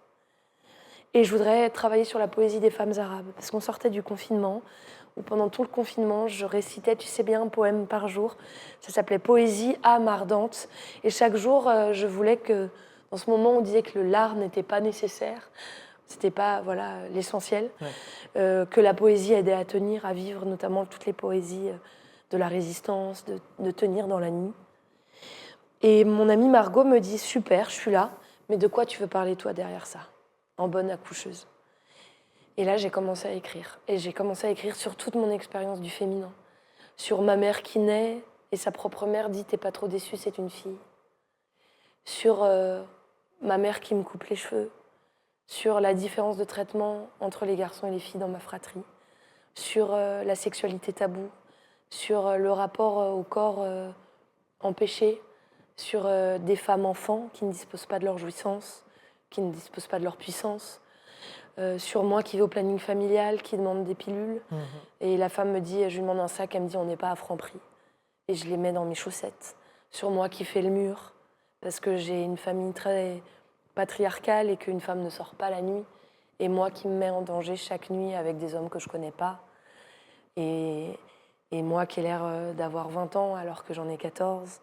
Et je voudrais travailler sur la poésie des femmes arabes, parce qu'on sortait du confinement, où pendant tout le confinement, je récitais, tu sais bien, un poème par jour. Ça s'appelait « Poésie, âme ardente ». Et chaque jour, je voulais que, dans ce moment où on disait que le lard n'était pas nécessaire, c'était pas l'essentiel, que la poésie aidait à tenir, à vivre, notamment toutes les poésies de la résistance, de tenir dans la nuit. Et mon amie Margot me dit « Super, je suis là, mais de quoi tu veux parler toi derrière ça, en bonne accoucheuse ?» Et là, j'ai commencé à écrire. Et j'ai commencé à écrire sur toute mon expérience du féminin. Sur ma mère qui naît, et sa propre mère dit « t'es pas trop déçue, c'est une fille ». Sur ma mère qui me coupe les cheveux. Sur la différence de traitement entre les garçons et les filles dans ma fratrie. Sur la sexualité taboue. Sur le rapport au corps empêché. Sur des femmes enfants qui ne disposent pas de leur jouissance, qui ne disposent pas de leur puissance. Sur moi qui vais au planning familial, qui demande des pilules. Et la femme me dit, je lui demande un sac, elle me dit on n'est pas à Franprix. Et je les mets dans mes chaussettes. Sur moi qui fait le mur, parce que j'ai une famille très patriarcale et qu'une femme ne sort pas la nuit. Et moi qui me mets en danger chaque nuit avec des hommes que je connais pas. Et moi qui ai l'air d'avoir 20 ans alors que j'en ai 14.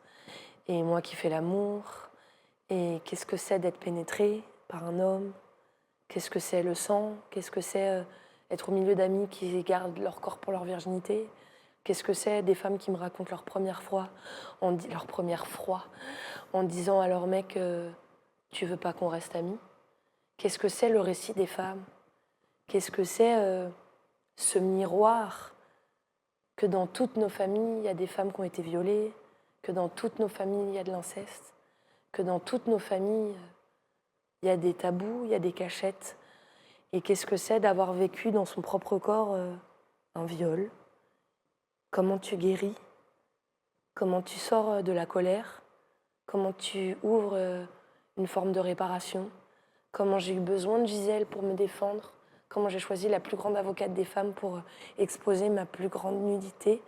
Et moi qui fais l'amour. Et qu'est-ce que c'est d'être pénétrée par un homme? Qu'est-ce que c'est le sang? Qu'est-ce que c'est être au milieu d'amis qui gardent leur corps pour leur virginité? Qu'est-ce que c'est des femmes qui me racontent leur première fois, en disant à leur mec tu veux pas qu'on reste amis? Qu'est-ce que c'est le récit des femmes? Qu'est-ce que c'est ce miroir que dans toutes nos familles, il y a des femmes qui ont été violées, que dans toutes nos familles, il y a de l'inceste, que dans toutes nos familles, il y a des tabous, il y a des cachettes. Et qu'est-ce que c'est d'avoir vécu dans son propre corps un viol? Comment tu guéris? Comment tu sors de la colère? Comment tu ouvres une forme de réparation? Comment j'ai eu besoin de Gisèle pour me défendre? Comment j'ai choisi la plus grande avocate des femmes pour exposer ma plus grande nudité,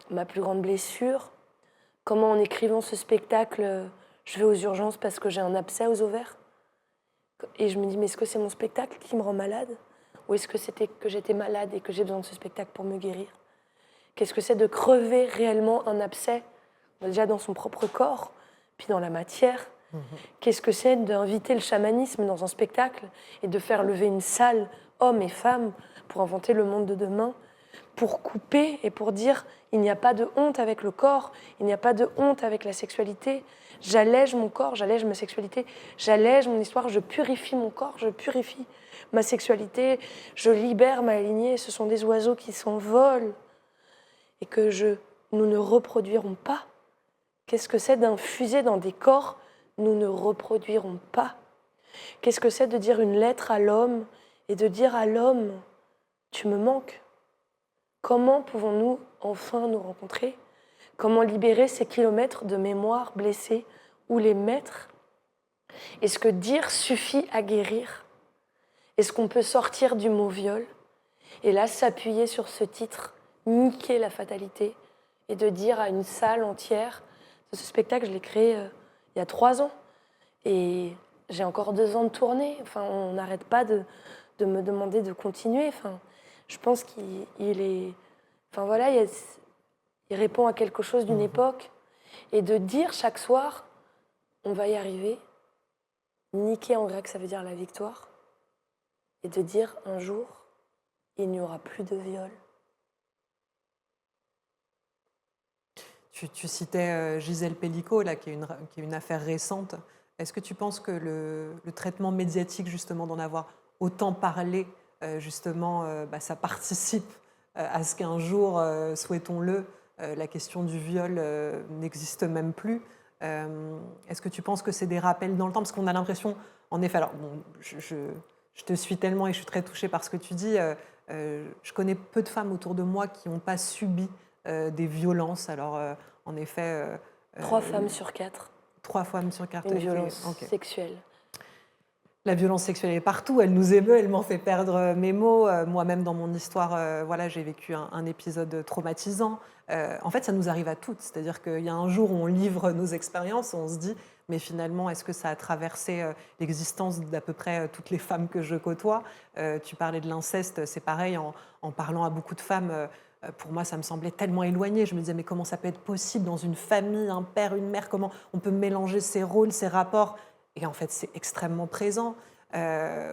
ma plus grande blessure? Comment en écrivant ce spectacle, je vais aux urgences parce que j'ai un abcès aux ovaires? Et je me dis, mais est-ce que c'est mon spectacle qui me rend malade? Ou est-ce que c'était que j'étais malade et que j'ai besoin de ce spectacle pour me guérir? Qu'est-ce que c'est de crever réellement un abcès, déjà dans son propre corps, puis dans la matière? Qu'est-ce que c'est d'inviter le chamanisme dans un spectacle et de faire lever une salle, hommes et femmes, pour inventer le monde de demain, pour couper et pour dire il n'y a pas de honte avec le corps, il n'y a pas de honte avec la sexualité. J'allège mon corps, j'allège ma sexualité, j'allège mon histoire, je purifie mon corps, je purifie ma sexualité, je libère ma lignée. Ce sont des oiseaux qui s'envolent et que nous ne reproduirons pas. Qu'est-ce que c'est d'infuser dans des corps? Nous ne reproduirons pas. Qu'est-ce que c'est de dire une lettre à l'homme et de dire à l'homme « tu me manques ». Comment pouvons-nous enfin nous rencontrer? Comment libérer ces kilomètres de mémoire blessée? Où les mettre? Est-ce que dire suffit à guérir? Est-ce qu'on peut sortir du mot viol? Et là, s'appuyer sur ce titre, niquer la fatalité, et de dire à une salle entière, ce spectacle, je l'ai créé il y a 3 ans, et j'ai encore 2 ans de tournée. Enfin, on n'arrête pas de me demander de continuer. Enfin, je pense qu'il est... Enfin voilà, il répond à quelque chose d'une époque. Et de dire chaque soir, on va y arriver. Niquer en grec, ça veut dire la victoire. Et de dire un jour, il n'y aura plus de viol. Tu citais Gisèle Pellicot, là, qui est une affaire récente. Est-ce que tu penses que le traitement médiatique, justement, d'en avoir autant parlé, ça participe à ce qu'un jour, souhaitons-le, la question du viol n'existe même plus? Est-ce que tu penses que c'est des rappels dans le temps? Parce qu'on a l'impression, en effet, alors bon, je te suis tellement et je suis très touchée par ce que tu dis. Je connais peu de femmes autour de moi qui n'ont pas subi des violences. Alors, en effet... 3 femmes sur 4. 3 femmes sur 4. Une violence sexuelle. La violence sexuelle est partout, elle nous émeut, elle m'en fait perdre mes mots. Moi-même, dans mon histoire, j'ai vécu un épisode traumatisant. En fait, ça nous arrive à toutes. C'est-à-dire qu'il y a un jour où on livre nos expériences, on se dit, mais finalement, est-ce que ça a traversé l'existence d'à peu près toutes les femmes que je côtoie? Tu parlais de l'inceste, c'est pareil, en parlant à beaucoup de femmes, pour moi, ça me semblait tellement éloigné. Je me disais, mais comment ça peut être possible dans une famille, un père, une mère? Comment on peut mélanger ces rôles, ces rapports? Et en fait, c'est extrêmement présent.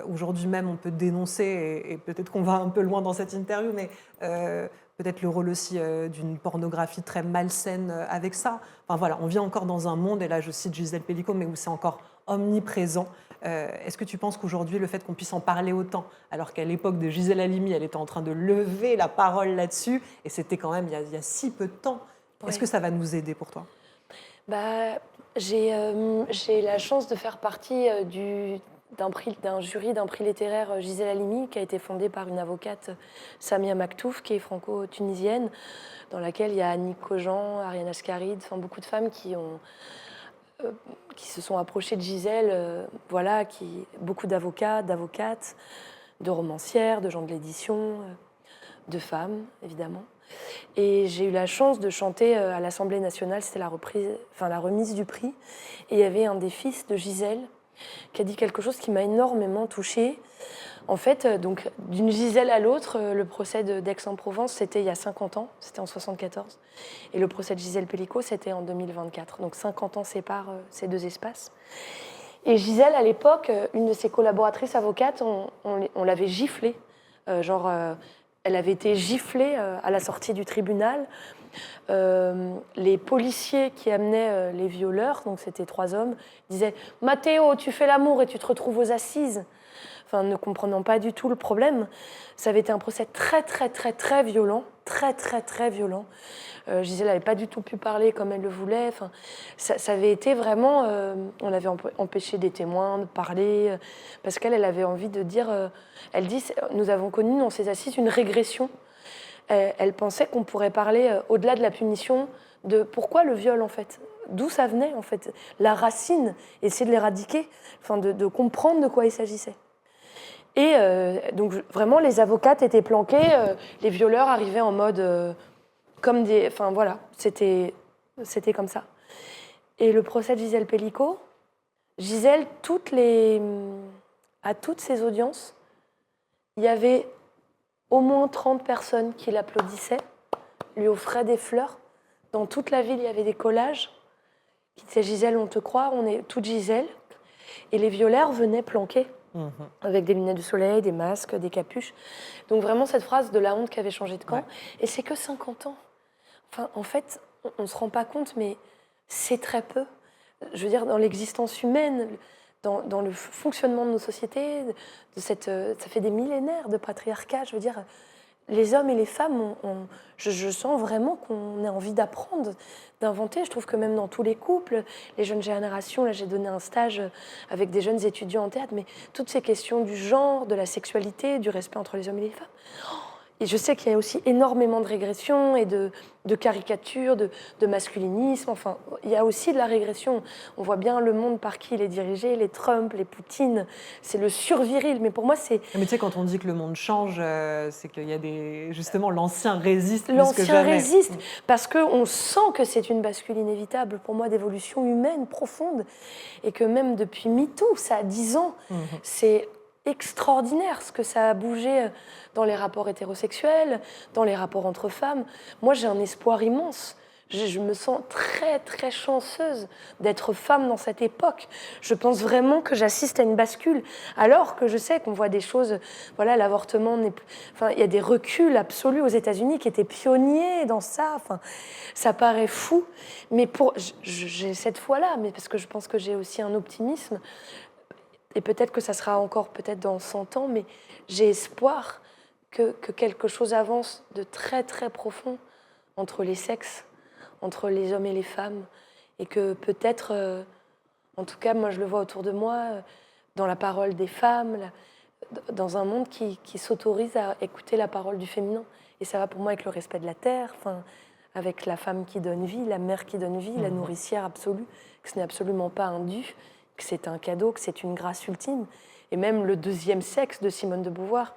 Aujourd'hui même, on peut dénoncer, et peut-être qu'on va un peu loin dans cette interview, mais peut-être le rôle aussi d'une pornographie très malsaine avec ça. Enfin voilà, on vit encore dans un monde, et là je cite Gisèle Pellicot, mais où c'est encore omniprésent. Est-ce que tu penses qu'aujourd'hui, le fait qu'on puisse en parler autant, alors qu'à l'époque de Gisèle Halimi, elle était en train de lever la parole là-dessus, et c'était quand même il y a si peu de temps, est-ce que ça va nous aider pour toi? J'ai la chance de faire partie d'un jury d'un prix littéraire Gisèle Halimi, qui a été fondé par une avocate, Samia Maktouf, qui est franco-tunisienne, dans laquelle il y a Annick Cogent, Ariane Ascaride, enfin beaucoup de femmes qui se sont approchées de Gisèle, beaucoup d'avocats, d'avocates, de romancières, de gens de l'édition, de femmes, évidemment. Et j'ai eu la chance de chanter à l'Assemblée nationale, c'était la remise du prix. Et il y avait un des fils de Gisèle qui a dit quelque chose qui m'a énormément touchée. En fait, donc, d'une Gisèle à l'autre, le procès d'Aix-en-Provence, c'était il y a 50 ans, c'était en 74. Et le procès de Gisèle Pellicot, c'était en 2024. Donc 50 ans séparent ces deux espaces. Et Gisèle, à l'époque, une de ses collaboratrices avocates, on l'avait giflée. Elle avait été giflée à la sortie du tribunal. Les policiers qui amenaient les violeurs, donc c'était 3 hommes, disaient « Mathéo, tu fais l'amour et tu te retrouves aux assises ». Enfin, ne comprenant pas du tout le problème. Ça avait été un procès très, très, très, très violent. Très, très, très violent. Gisèle n'avait pas du tout pu parler comme elle le voulait. Enfin, ça avait été vraiment... on avait empêché des témoins de parler, parce qu'elle avait envie de dire... elle dit, nous avons connu dans ces assises une régression. Elle pensait qu'on pourrait parler, au-delà de la punition, de pourquoi le viol, en fait. D'où ça venait, en fait. La racine, essayer de l'éradiquer, enfin, de comprendre de quoi il s'agissait. Et donc, vraiment, les avocates étaient planquées, les violeurs arrivaient en mode... comme des... Enfin, voilà, c'était comme ça. Et le procès de Gisèle Pellicot, Gisèle, à toutes ces audiences, il y avait au moins 30 personnes qui l'applaudissaient, lui offraient des fleurs. Dans toute la ville, il y avait des collages qui disaient « Gisèle, on te croit, on est toute Gisèle ». Et les violeurs venaient planquer avec des lunettes de soleil, des masques, des capuches. Donc vraiment cette phrase de la honte qui avait changé de camp. Ouais. Et c'est que 50 ans. Enfin, en fait, on ne se rend pas compte, mais c'est très peu. Je veux dire, dans l'existence humaine, dans le fonctionnement de nos sociétés, ça fait des millénaires de patriarcat. Je veux dire, les hommes et les femmes, je sens vraiment qu'on a envie d'apprendre, d'inventer. Je trouve que même dans tous les couples, les jeunes générations, là j'ai donné un stage avec des jeunes étudiants en théâtre, mais toutes ces questions du genre, de la sexualité, du respect entre les hommes et les femmes. Et je sais qu'il y a aussi énormément de régression et de caricatures, de masculinisme. Enfin, il y a aussi de la régression. On voit bien le monde par qui il est dirigé, les Trump, les Poutine. C'est le surviril. Mais pour moi, c'est... Mais tu sais, quand on dit que le monde change, c'est qu'il y a justement, l'ancien résiste plus que L'ancien jamais. résiste, parce qu'on sent que c'est une bascule inévitable, pour moi, d'évolution humaine profonde. Et que même depuis MeToo, ça a 10 ans, c'est extraordinaire ce que ça a bougé dans les rapports hétérosexuels, dans les rapports entre femmes. Moi, j'ai un espoir immense. Je me sens très, très chanceuse d'être femme dans cette époque. Je pense vraiment que j'assiste à une bascule, alors que je sais qu'on voit des choses... Voilà, l'avortement n'est plus... Enfin, il y a des reculs absolus aux États-Unis qui étaient pionniers dans ça. Enfin, ça paraît fou. Mais j'ai cette foi-là, mais parce que je pense que j'ai aussi un optimisme. Et peut-être que ça sera encore peut-être dans 100 ans, mais j'ai espoir que quelque chose avance de très, très profond entre les sexes, entre les hommes et les femmes, et que peut-être, en tout cas, moi je le vois autour de moi, dans la parole des femmes, dans un monde qui s'autorise à écouter la parole du féminin. Et ça va pour moi avec le respect de la terre, avec la femme qui donne vie, la mère qui donne vie, la nourricière absolue, que ce n'est absolument pas un dû, que c'est un cadeau, que c'est une grâce ultime. Et même le deuxième sexe de Simone de Beauvoir,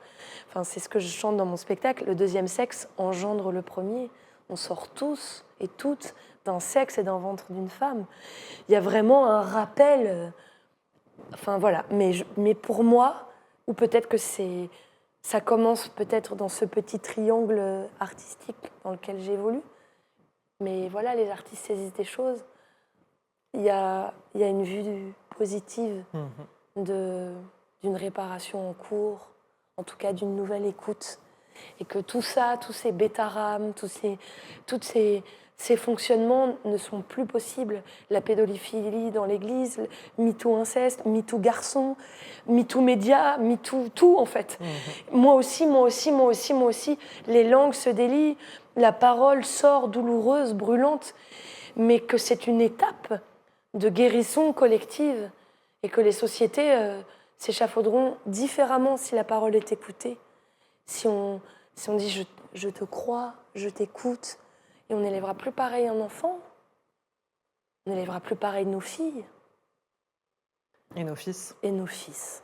c'est ce que je chante dans mon spectacle, le deuxième sexe engendre le premier. On sort tous et toutes d'un sexe et d'un ventre d'une femme. Il y a vraiment un rappel. Voilà. Mais pour moi, ou peut-être que ça commence peut-être dans ce petit triangle artistique dans lequel j'évolue. Mais voilà, les artistes saisissent des choses. Il y a une vue positive d'une réparation en cours, en tout cas d'une nouvelle écoute. Et que tout ça, tous ces bêta-rames, ces fonctionnements ne sont plus possibles. La pédophilie dans l'église, MeToo inceste, MeToo garçon, MeToo média, MeToo tout en fait. Moi aussi, moi aussi, moi aussi, moi aussi. Les langues se délient, la parole sort douloureuse, brûlante, mais que c'est une étape de guérison collective et que les sociétés s'échafauderont différemment si la parole est écoutée. Si on dit je te crois, je t'écoute, et on n'élèvera plus pareil un enfant, on n'élèvera plus pareil nos filles. Et nos fils. Et nos fils.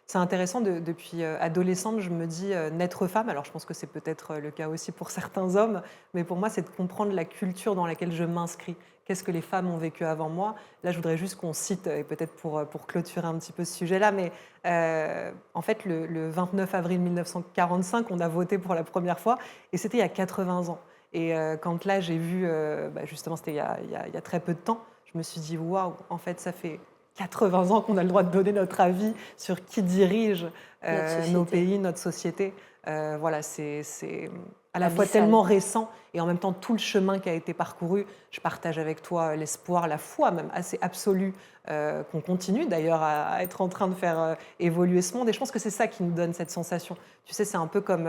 C'est intéressant, depuis adolescente, je me dis naître femme. Alors je pense que c'est peut-être le cas aussi pour certains hommes, mais pour moi, c'est de comprendre la culture dans laquelle je m'inscris. Qu'est-ce que les femmes ont vécu avant moi? Là, je voudrais juste qu'on cite, et peut-être pour clôturer un petit peu ce sujet-là, mais en fait, le 29 avril 1945, on a voté pour la première fois, et c'était il y a 80 ans. Et quand là, j'ai vu, justement, c'était il y a très peu de temps, je me suis dit, waouh, en fait, ça fait 80 ans qu'on a le droit de donner notre avis sur qui dirige nos pays, notre société. Voilà, c'est à la fois tellement récent et en même temps tout le chemin qui a été parcouru. Je partage avec toi l'espoir, la foi même assez absolue qu'on continue d'ailleurs à être en train de faire évoluer ce monde. Et je pense que c'est ça qui nous donne cette sensation. Tu sais, c'est un peu comme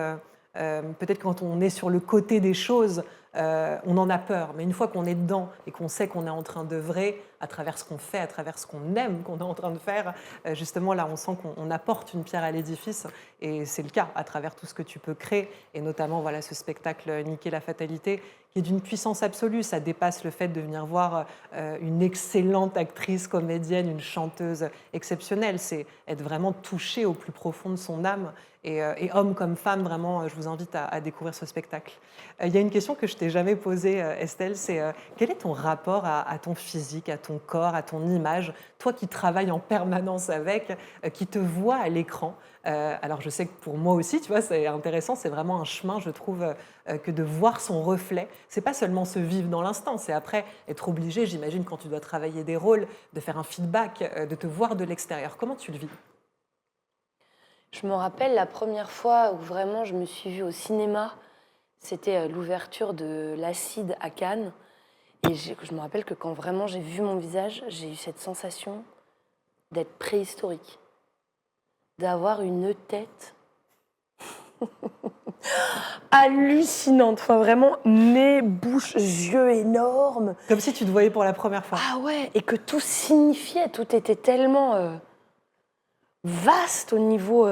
peut-être quand on est sur le côté des choses, on en a peur. Mais une fois qu'on est dedans et qu'on sait qu'on est en train d'œuvrer à travers ce qu'on fait, à travers ce qu'on aime qu'on est en train de faire, justement là on sent qu'on apporte une pierre à l'édifice. Et c'est le cas à travers tout ce que tu peux créer. Et notamment voilà, ce spectacle Niquer la fatalité, qui est d'une puissance absolue. Ça dépasse le fait de venir voir une excellente actrice, comédienne, une chanteuse exceptionnelle. C'est être vraiment touché au plus profond de son âme. Et homme comme femme, vraiment, je vous invite à découvrir ce spectacle. Il y a une question que je t'ai jamais posée, Estelle, c'est quel est ton rapport à ton physique, à ton corps, à ton image, toi qui travailles en permanence avec, qui te vois à l'écran. Alors je sais que pour moi aussi, tu vois, c'est intéressant, c'est vraiment un chemin, je trouve, que de voir son reflet. C'est pas seulement se vivre dans l'instant, c'est après être obligé, j'imagine, quand tu dois travailler des rôles, de faire un feedback, de te voir de l'extérieur. Comment tu le vis ? Je me rappelle la première fois où vraiment je me suis vue au cinéma, c'était l'ouverture de l'Acide à Cannes. Et je me rappelle que quand vraiment j'ai vu mon visage, j'ai eu cette sensation d'être préhistorique, d'avoir une tête hallucinante. Enfin vraiment, nez, bouche, yeux énormes. Comme si tu te voyais pour la première fois. Ah ouais, et que tout signifiait, tout était tellement vaste au niveau...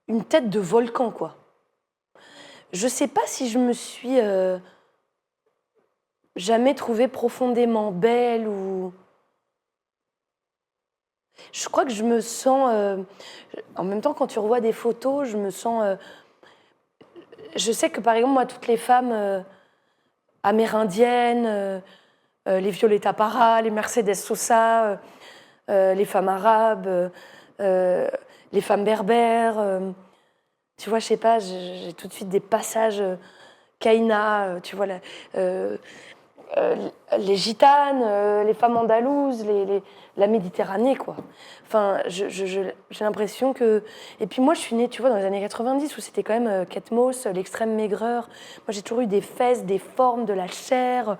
une tête de volcan, quoi. Je sais pas si je me suis jamais trouvée profondément belle ou... Je crois que je me sens... en même temps, quand tu revois des photos, je me sens... je sais que, par exemple, moi, toutes les femmes amérindiennes, les Violeta Parra, les Mercedes Sosa, les femmes arabes, les femmes berbères... tu vois, je sais pas, j'ai tout de suite des passages Kaina, tu vois, les gitanes, les femmes andalouses, la Méditerranée, quoi. Enfin, j'ai l'impression que... Et puis moi, je suis née, tu vois, dans les années 90, où c'était quand même Kate Moss, l'extrême maigreur. Moi, j'ai toujours eu des fesses, des formes, de la chair,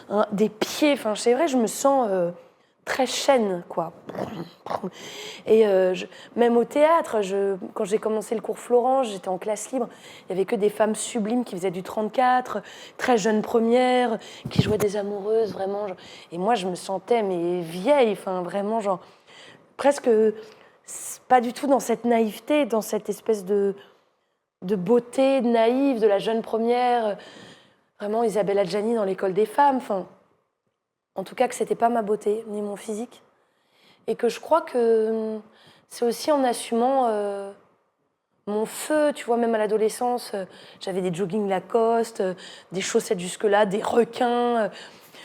hein, des pieds. Enfin, c'est vrai, je me sens... très chaîne, quoi. Et même au théâtre, quand j'ai commencé le cours Florence, j'étais en classe libre, il n'y avait que des femmes sublimes qui faisaient du 34, très jeunes premières, qui jouaient des amoureuses, vraiment. Et moi, je me sentais mais vieille, enfin, vraiment, genre, presque pas du tout dans cette naïveté, dans cette espèce de beauté naïve de la jeune première, vraiment Isabelle Adjani dans l'école des femmes, enfin... En tout cas, que c'était pas ma beauté, ni mon physique. Et que je crois que c'est aussi en assumant mon feu, tu vois, même à l'adolescence, j'avais des joggings Lacoste, des chaussettes jusque-là, des requins.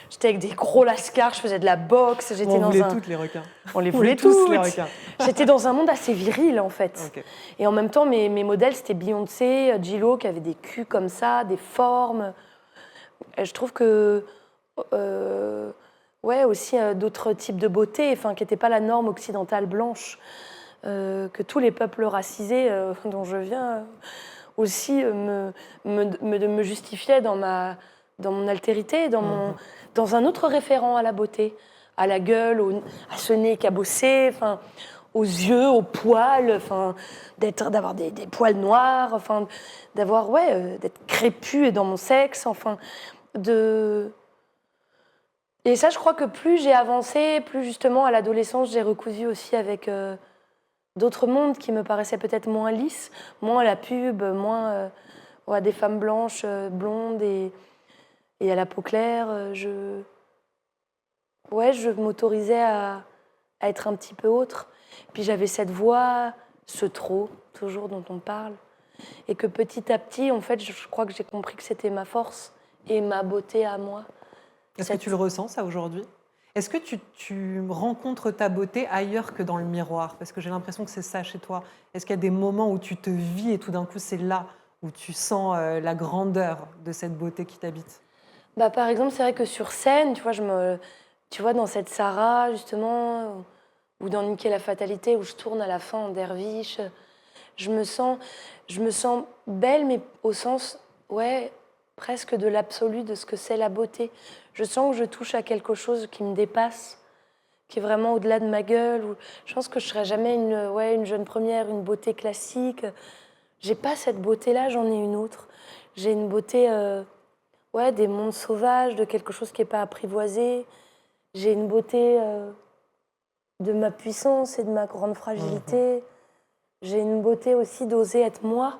J'étais avec des gros lascars, je faisais de la boxe. On voulait toutes les requins. On les voulait tous les requins. J'étais dans un monde assez viril, en fait. Okay. Et en même temps, mes modèles, c'était Beyoncé, J.Lo, qui avaient des culs comme ça, des formes. Et je trouve que... ouais, aussi d'autres types de beauté, enfin, qui n'étaient pas la norme occidentale blanche. que tous les peuples racisés dont je viens aussi me justifiaient dans mon altérité, dans un autre référent à la beauté, à la gueule, à ce nez cabossé, enfin, aux yeux, aux poils, enfin, d'avoir des poils noirs, enfin, d'être crépue et dans mon sexe, enfin, Et ça, je crois que plus j'ai avancé, plus justement à l'adolescence, j'ai recousu aussi avec d'autres mondes qui me paraissaient peut-être moins lisses, moins la pub, moins des femmes blanches, blondes et à la peau claire. Je m'autorisais à être un petit peu autre. Puis j'avais cette voix, ce trop, toujours dont on parle. Et que petit à petit, en fait, je crois que j'ai compris que c'était ma force et ma beauté à moi. Est-ce que tu le ressens, ça, aujourd'hui ? Est-ce que tu rencontres ta beauté ailleurs que dans le miroir ? Parce que j'ai l'impression que c'est ça chez toi. Est-ce qu'il y a des moments où tu te vis et tout d'un coup, c'est là où tu sens la grandeur de cette beauté qui t'habite ? Par exemple, c'est vrai que sur scène, tu vois, dans cette Sarah, justement, ou dans Niquer la fatalité, où je tourne à la fin en derviche, je me sens belle, mais au sens, presque de l'absolu de ce que c'est la beauté. Je sens que je touche à quelque chose qui me dépasse, qui est vraiment au-delà de ma gueule. Je pense que je ne serai jamais une jeune première, une beauté classique. J'ai pas cette beauté-là, j'en ai une autre. J'ai une beauté des mondes sauvages, de quelque chose qui n'est pas apprivoisé. J'ai une beauté de ma puissance et de ma grande fragilité. J'ai une beauté aussi d'oser être moi.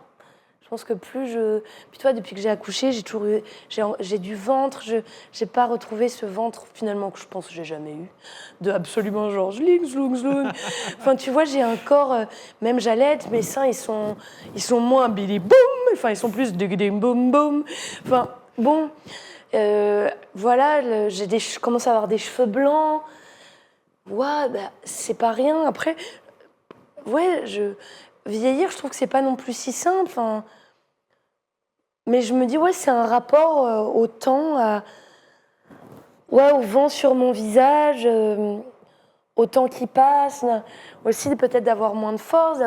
Je pense que Puis toi, depuis que j'ai accouché, j'ai du ventre. Je n'ai pas retrouvé ce ventre, finalement, que je pense que je n'ai jamais eu. De absolument genre, zling, zlung, zlung. Enfin, tu vois, j'ai un corps... même j'allaite, mes seins, ils sont moins bili boum. Enfin, ils sont plus digidim boum boum. Enfin, bon... je commence à avoir des cheveux blancs. C'est pas rien. Après, vieillir, je trouve que c'est pas non plus si simple. Enfin, mais je me dis, c'est un rapport au temps, au vent sur mon visage, au temps qui passe. Aussi, peut-être d'avoir moins de force,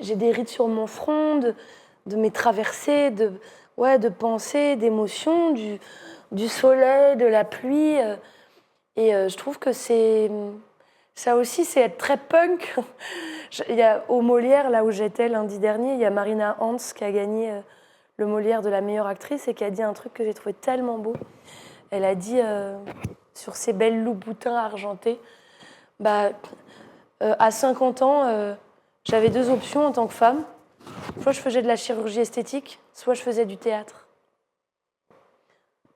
j'ai des rides sur mon front, de mes traversées, de pensées, d'émotions, du soleil, de la pluie. Je trouve que ça aussi, c'est être très punk. Au Molière, là où j'étais lundi dernier, il y a Marina Hans qui a gagné le Molière de la meilleure actrice et qui a dit un truc que j'ai trouvé tellement beau. Elle a dit, sur ses belles loups-boutins argentés, à 50 ans, j'avais 2 options en tant que femme. Soit je faisais de la chirurgie esthétique, soit je faisais du théâtre.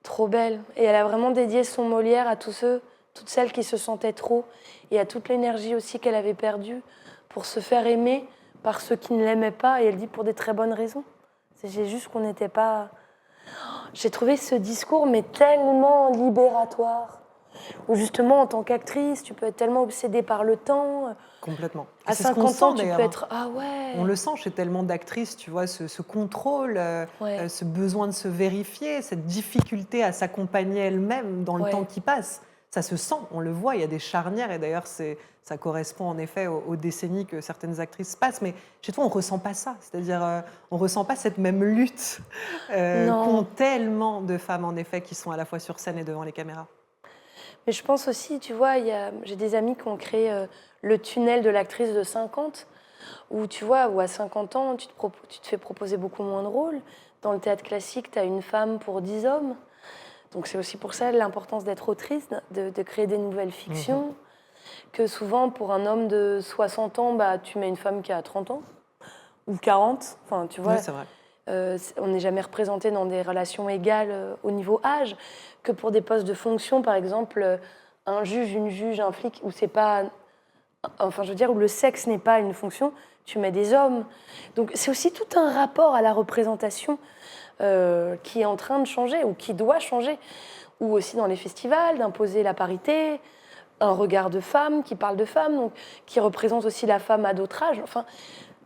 Trop belle. Et elle a vraiment dédié son Molière à toutes celles qui se sentaient trop, et à toute l'énergie aussi qu'elle avait perdue pour se faire aimer par ceux qui ne l'aimaient pas, et elle dit pour des très bonnes raisons. C'est juste qu'on n'était pas... J'ai trouvé ce discours mais tellement libératoire, où justement en tant qu'actrice, tu peux être tellement obsédée par le temps. Complètement. À 50 ans, tu peux être... Ah ouais. On le sent chez tellement d'actrices, tu vois, ce contrôle, ce besoin de se vérifier, cette difficulté à s'accompagner elle-même dans le temps qui passe. Ça se sent, on le voit, il y a des charnières, et d'ailleurs ça correspond en effet aux décennies que certaines actrices passent, mais chez toi on ne ressent pas ça, c'est-à-dire on ne ressent pas cette même lutte qu'ont tellement de femmes en effet qui sont à la fois sur scène et devant les caméras. Mais je pense aussi, tu vois, j'ai des amis qui ont créé le tunnel de l'actrice de 50, où tu vois, où à 50 ans, tu te fais proposer beaucoup moins de rôles. Dans le théâtre classique, tu as une femme pour 10 hommes. Donc c'est aussi pour ça l'importance d'être autrice, de créer des nouvelles fictions. Que souvent, pour un homme de 60 ans, tu mets une femme qui a 30 ans, ou 40. Enfin, tu vois, oui, c'est vrai. On n'est jamais représenté dans des relations égales au niveau âge. Que pour des postes de fonction, par exemple, un juge, une juge, un flic, où c'est pas... Enfin, je veux dire, où le sexe n'est pas une fonction, tu mets des hommes. Donc c'est aussi tout un rapport à la représentation qui est en train de changer, ou qui doit changer. Ou aussi dans les festivals, d'imposer la parité, un regard de femme qui parle de femme, donc, qui représente aussi la femme à d'autres âges. Enfin,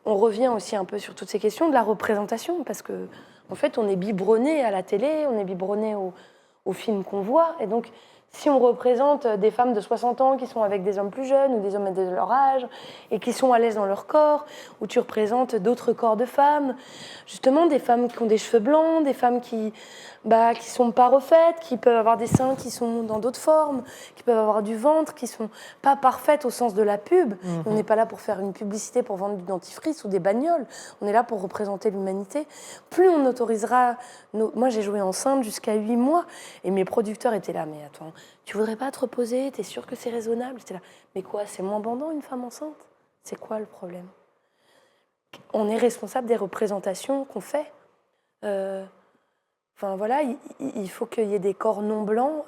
on revient aussi un peu sur toutes ces questions de la représentation, parce qu'en fait, on est biberonné à la télé, on est biberonné aux films qu'on voit, et donc si on représente des femmes de 60 ans qui sont avec des hommes plus jeunes ou des hommes de leur âge et qui sont à l'aise dans leur corps, ou tu représentes d'autres corps de femmes, justement des femmes qui ont des cheveux blancs, des femmes qui sont pas refaites, qui peuvent avoir des seins qui sont dans d'autres formes, qui peuvent avoir du ventre, qui sont pas parfaites au sens de la pub. On n'est pas là pour faire une publicité pour vendre du dentifrice ou des bagnoles. On est là pour représenter l'humanité. Plus on autorisera... Moi, j'ai joué enceinte jusqu'à 8 mois et mes producteurs étaient là. Mais attends, tu voudrais pas te reposer? T'es sûr que c'est raisonnable? J'étais là. Mais quoi, c'est moins bandant une femme enceinte? C'est quoi le problème? On est responsable des représentations qu'on fait. Enfin voilà, il faut qu'il y ait des corps non blancs,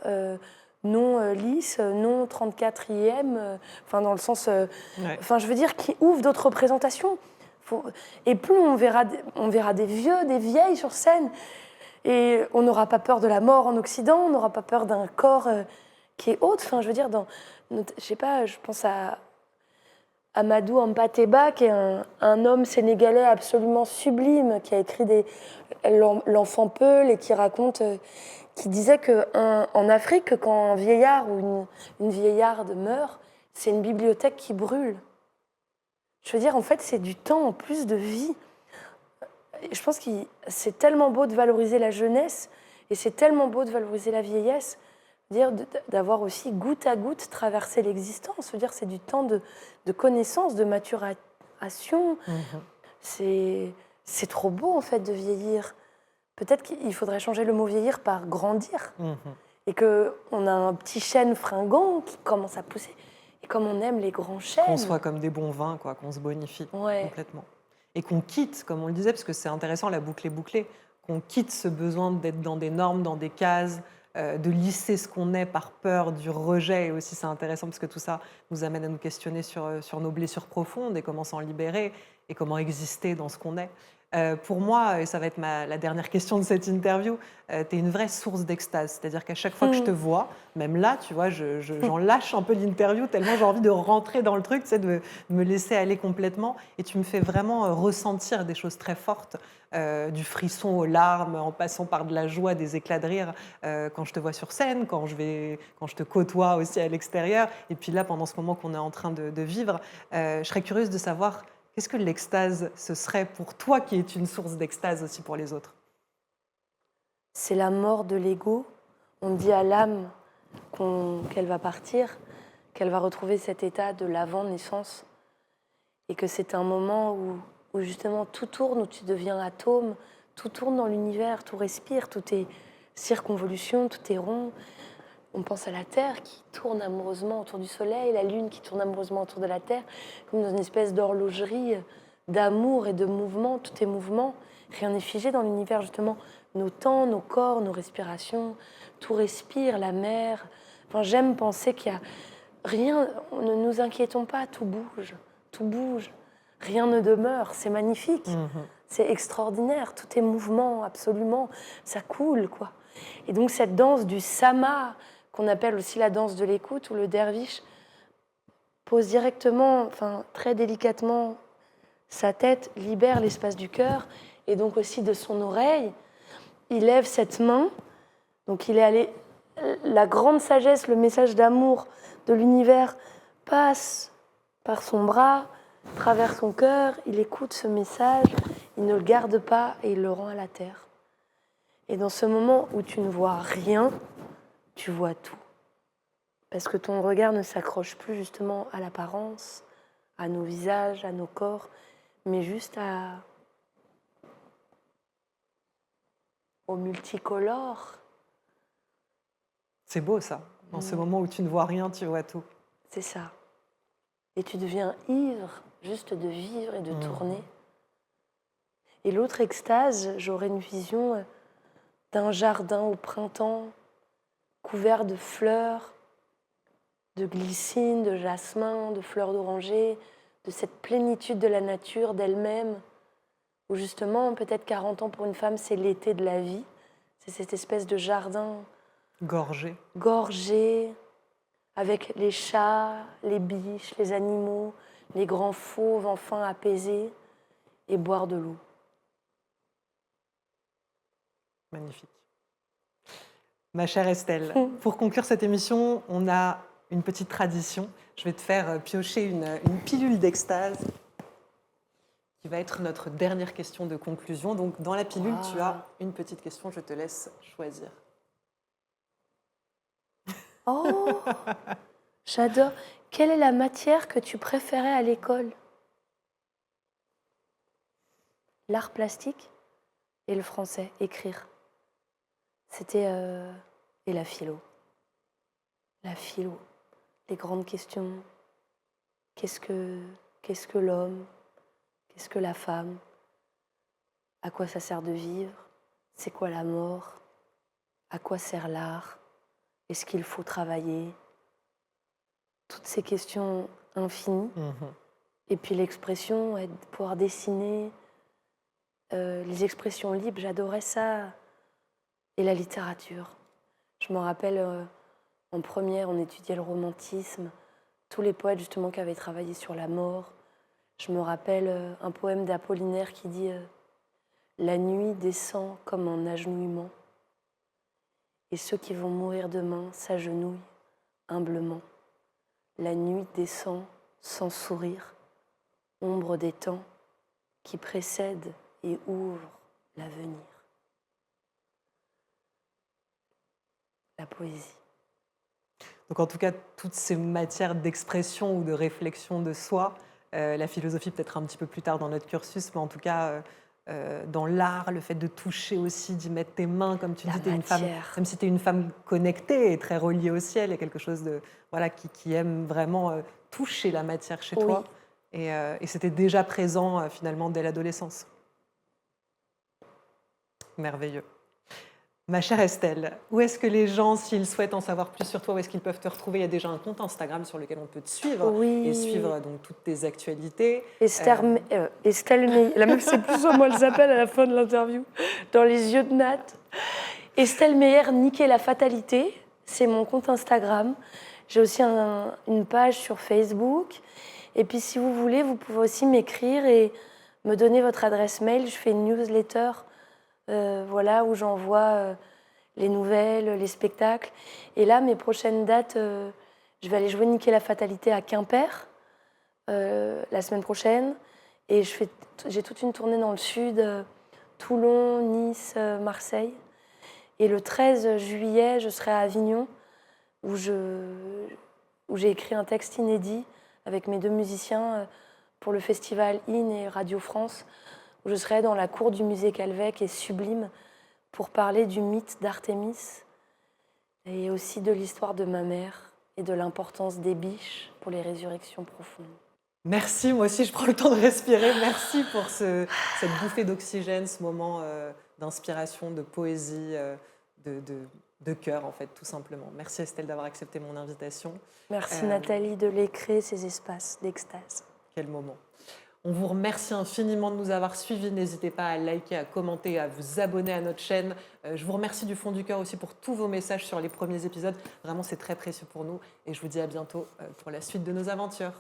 non lisses, non 34e, enfin dans le sens, enfin je veux dire, qui ouvrent d'autres représentations. Et plus on verra des vieux, des vieilles sur scène, et on n'aura pas peur de la mort en Occident, on n'aura pas peur d'un corps qui est autre. Enfin je veux dire, je sais pas, je pense à Amadou Hampâté-Bâ, qui est un homme sénégalais absolument sublime, qui a écrit L'Enfant Peul et qui raconte, qui disait qu'en Afrique, quand un vieillard ou une vieillarde meurt, c'est une bibliothèque qui brûle. Je veux dire, en fait, c'est du temps en plus de vie. Je pense que c'est tellement beau de valoriser la jeunesse et c'est tellement beau de valoriser la vieillesse. Dire d'avoir aussi goutte à goutte traversé l'existence, dire c'est du temps de connaissance, de maturation. C'est trop beau en fait de vieillir. Peut-être qu'il faudrait changer le mot vieillir par grandir. Et qu'on a un petit chêne fringant qui commence à pousser. Et comme on aime les grands chênes. Qu'on soit comme des bons vins, quoi, qu'on se bonifie complètement. Et qu'on quitte, comme on le disait, parce que c'est intéressant, la boucle est bouclée, qu'on quitte ce besoin d'être dans des normes, dans des cases, de lisser ce qu'on est par peur du rejet. Et aussi, c'est intéressant parce que tout ça nous amène à nous questionner sur nos blessures profondes et comment s'en libérer et comment exister dans ce qu'on est. Pour moi, et ça va être la dernière question de cette interview, tu es une vraie source d'extase. C'est-à-dire qu'à chaque fois que je te vois, même là, tu vois, j'en lâche un peu l'interview tellement j'ai envie de rentrer dans le truc, tu sais, de me laisser aller complètement. Et tu me fais vraiment ressentir des choses très fortes, du frisson aux larmes, en passant par de la joie, des éclats de rire, quand je te vois sur scène, quand je te côtoie aussi à l'extérieur. Et puis là, pendant ce moment qu'on est en train de vivre, je serais curieuse de savoir... Qu'est-ce que l'extase, ce serait pour toi qui est une source d'extase aussi pour les autres? C'est la mort de l'ego. On dit à l'âme qu'elle va partir, qu'elle va retrouver cet état de l'avant-naissance. Et que c'est un moment où justement tout tourne, où tu deviens atome, tout tourne dans l'univers, tout respire, tout est circonvolution, tout est rond. On pense à la Terre qui tourne amoureusement autour du Soleil, la Lune qui tourne amoureusement autour de la Terre, comme dans une espèce d'horlogerie d'amour et de mouvement. Tout est mouvement, rien n'est figé dans l'univers, justement. Nos temps, nos corps, nos respirations, tout respire, la mer. Enfin, j'aime penser qu'il y a rien, ne nous inquiétons pas, tout bouge, rien ne demeure, c'est magnifique, c'est extraordinaire, tout est mouvement, absolument, ça coule, quoi. Et donc cette danse du sama, qu'on appelle aussi la danse de l'écoute, où le derviche pose directement, enfin très délicatement, sa tête, libère l'espace du cœur, et donc aussi de son oreille, il lève cette main, donc il est allé, la grande sagesse, le message d'amour de l'univers passe par son bras, traverse son cœur, il écoute ce message, il ne le garde pas et il le rend à la terre. Et dans ce moment où tu ne vois rien, tu vois tout. Parce que ton regard ne s'accroche plus justement à l'apparence, à nos visages, à nos corps, mais juste au multicolore. C'est beau ça. Dans ce moment où tu ne vois rien, tu vois tout. C'est ça. Et tu deviens ivre juste de vivre et de tourner. Et l'autre extase, j'aurais une vision d'un jardin au printemps, couvert de fleurs, de glycine, de jasmin, de fleurs d'oranger, de cette plénitude de la nature, d'elle-même, où justement, peut-être 40 ans pour une femme, c'est l'été de la vie. C'est cette espèce de jardin gorgé, avec les chats, les biches, les animaux, les grands fauves enfin apaisés, et boire de l'eau. Magnifique. Ma chère Estelle, pour conclure cette émission, on a une petite tradition. Je vais te faire piocher une pilule d'extase qui va être notre dernière question de conclusion. Donc, dans la pilule, tu as une petite question, je te laisse choisir. Oh, j'adore. Quelle est la matière que tu préférais à l'école? L'art plastique et le français, écrire. C'était... Et la philo. La philo. Les grandes questions. Qu'est-ce que l'homme? Qu'est-ce que la femme? À quoi ça sert de vivre? C'est quoi la mort? À quoi sert l'art? Est-ce qu'il faut travailler? Toutes ces questions infinies. Et puis l'expression, de pouvoir dessiner, les expressions libres, j'adorais ça. Et la littérature. Je me rappelle, en première, on étudiait le romantisme, tous les poètes justement qui avaient travaillé sur la mort. Je me rappelle un poème d'Apollinaire qui dit « La nuit descend comme un agenouillement, et ceux qui vont mourir demain s'agenouillent humblement. La nuit descend sans sourire, ombre des temps qui précèdent et ouvrent l'avenir. » La poésie. Donc en tout cas, toutes ces matières d'expression ou de réflexion de soi, la philosophie peut-être un petit peu plus tard dans notre cursus, mais en tout cas dans l'art, le fait de toucher aussi, d'y mettre tes mains, comme tu dis, t'es une femme, même si tu es une femme connectée et très reliée au ciel, il y a quelque chose de, voilà, qui aime vraiment toucher la matière chez toi. Et c'était déjà présent finalement dès l'adolescence. Merveilleux. Ma chère Estelle, où est-ce que les gens, s'ils souhaitent en savoir plus sur toi, où est-ce qu'ils peuvent te retrouver? Il y a déjà un compte Instagram sur lequel on peut te suivre et suivre donc toutes tes actualités. Estelle Meyer, la meuf sait plus ou moins elle s'appelle à la fin de l'interview, dans les yeux de Nat. Estelle Meyer, niquer la fatalité, c'est mon compte Instagram. J'ai aussi une page sur Facebook. Et puis si vous voulez, vous pouvez aussi m'écrire et me donner votre adresse mail. Je fais une newsletter. Voilà, où j'envoie les nouvelles, les spectacles. Et là, mes prochaines dates, je vais aller jouer Niquer la fatalité à Quimper la semaine prochaine. Et j'ai toute une tournée dans le sud, Toulon, Nice, Marseille. Et le 13 juillet, je serai à Avignon, où j'ai écrit un texte inédit avec mes 2 musiciens pour le festival IN et Radio France, où je serai dans la cour du musée Calvec et Sublime pour parler du mythe d'Artémis et aussi de l'histoire de ma mère et de l'importance des biches pour les résurrections profondes. Merci, moi aussi je prends le temps de respirer. Merci pour cette bouffée d'oxygène, ce moment d'inspiration, de poésie, de cœur en fait, tout simplement. Merci Estelle d'avoir accepté mon invitation. Merci Nathalie de créer ces espaces d'extase. Quel moment. On vous remercie infiniment de nous avoir suivis. N'hésitez pas à liker, à commenter, à vous abonner à notre chaîne. Je vous remercie du fond du cœur aussi pour tous vos messages sur les premiers épisodes. Vraiment, c'est très précieux pour nous. Et je vous dis à bientôt pour la suite de nos aventures.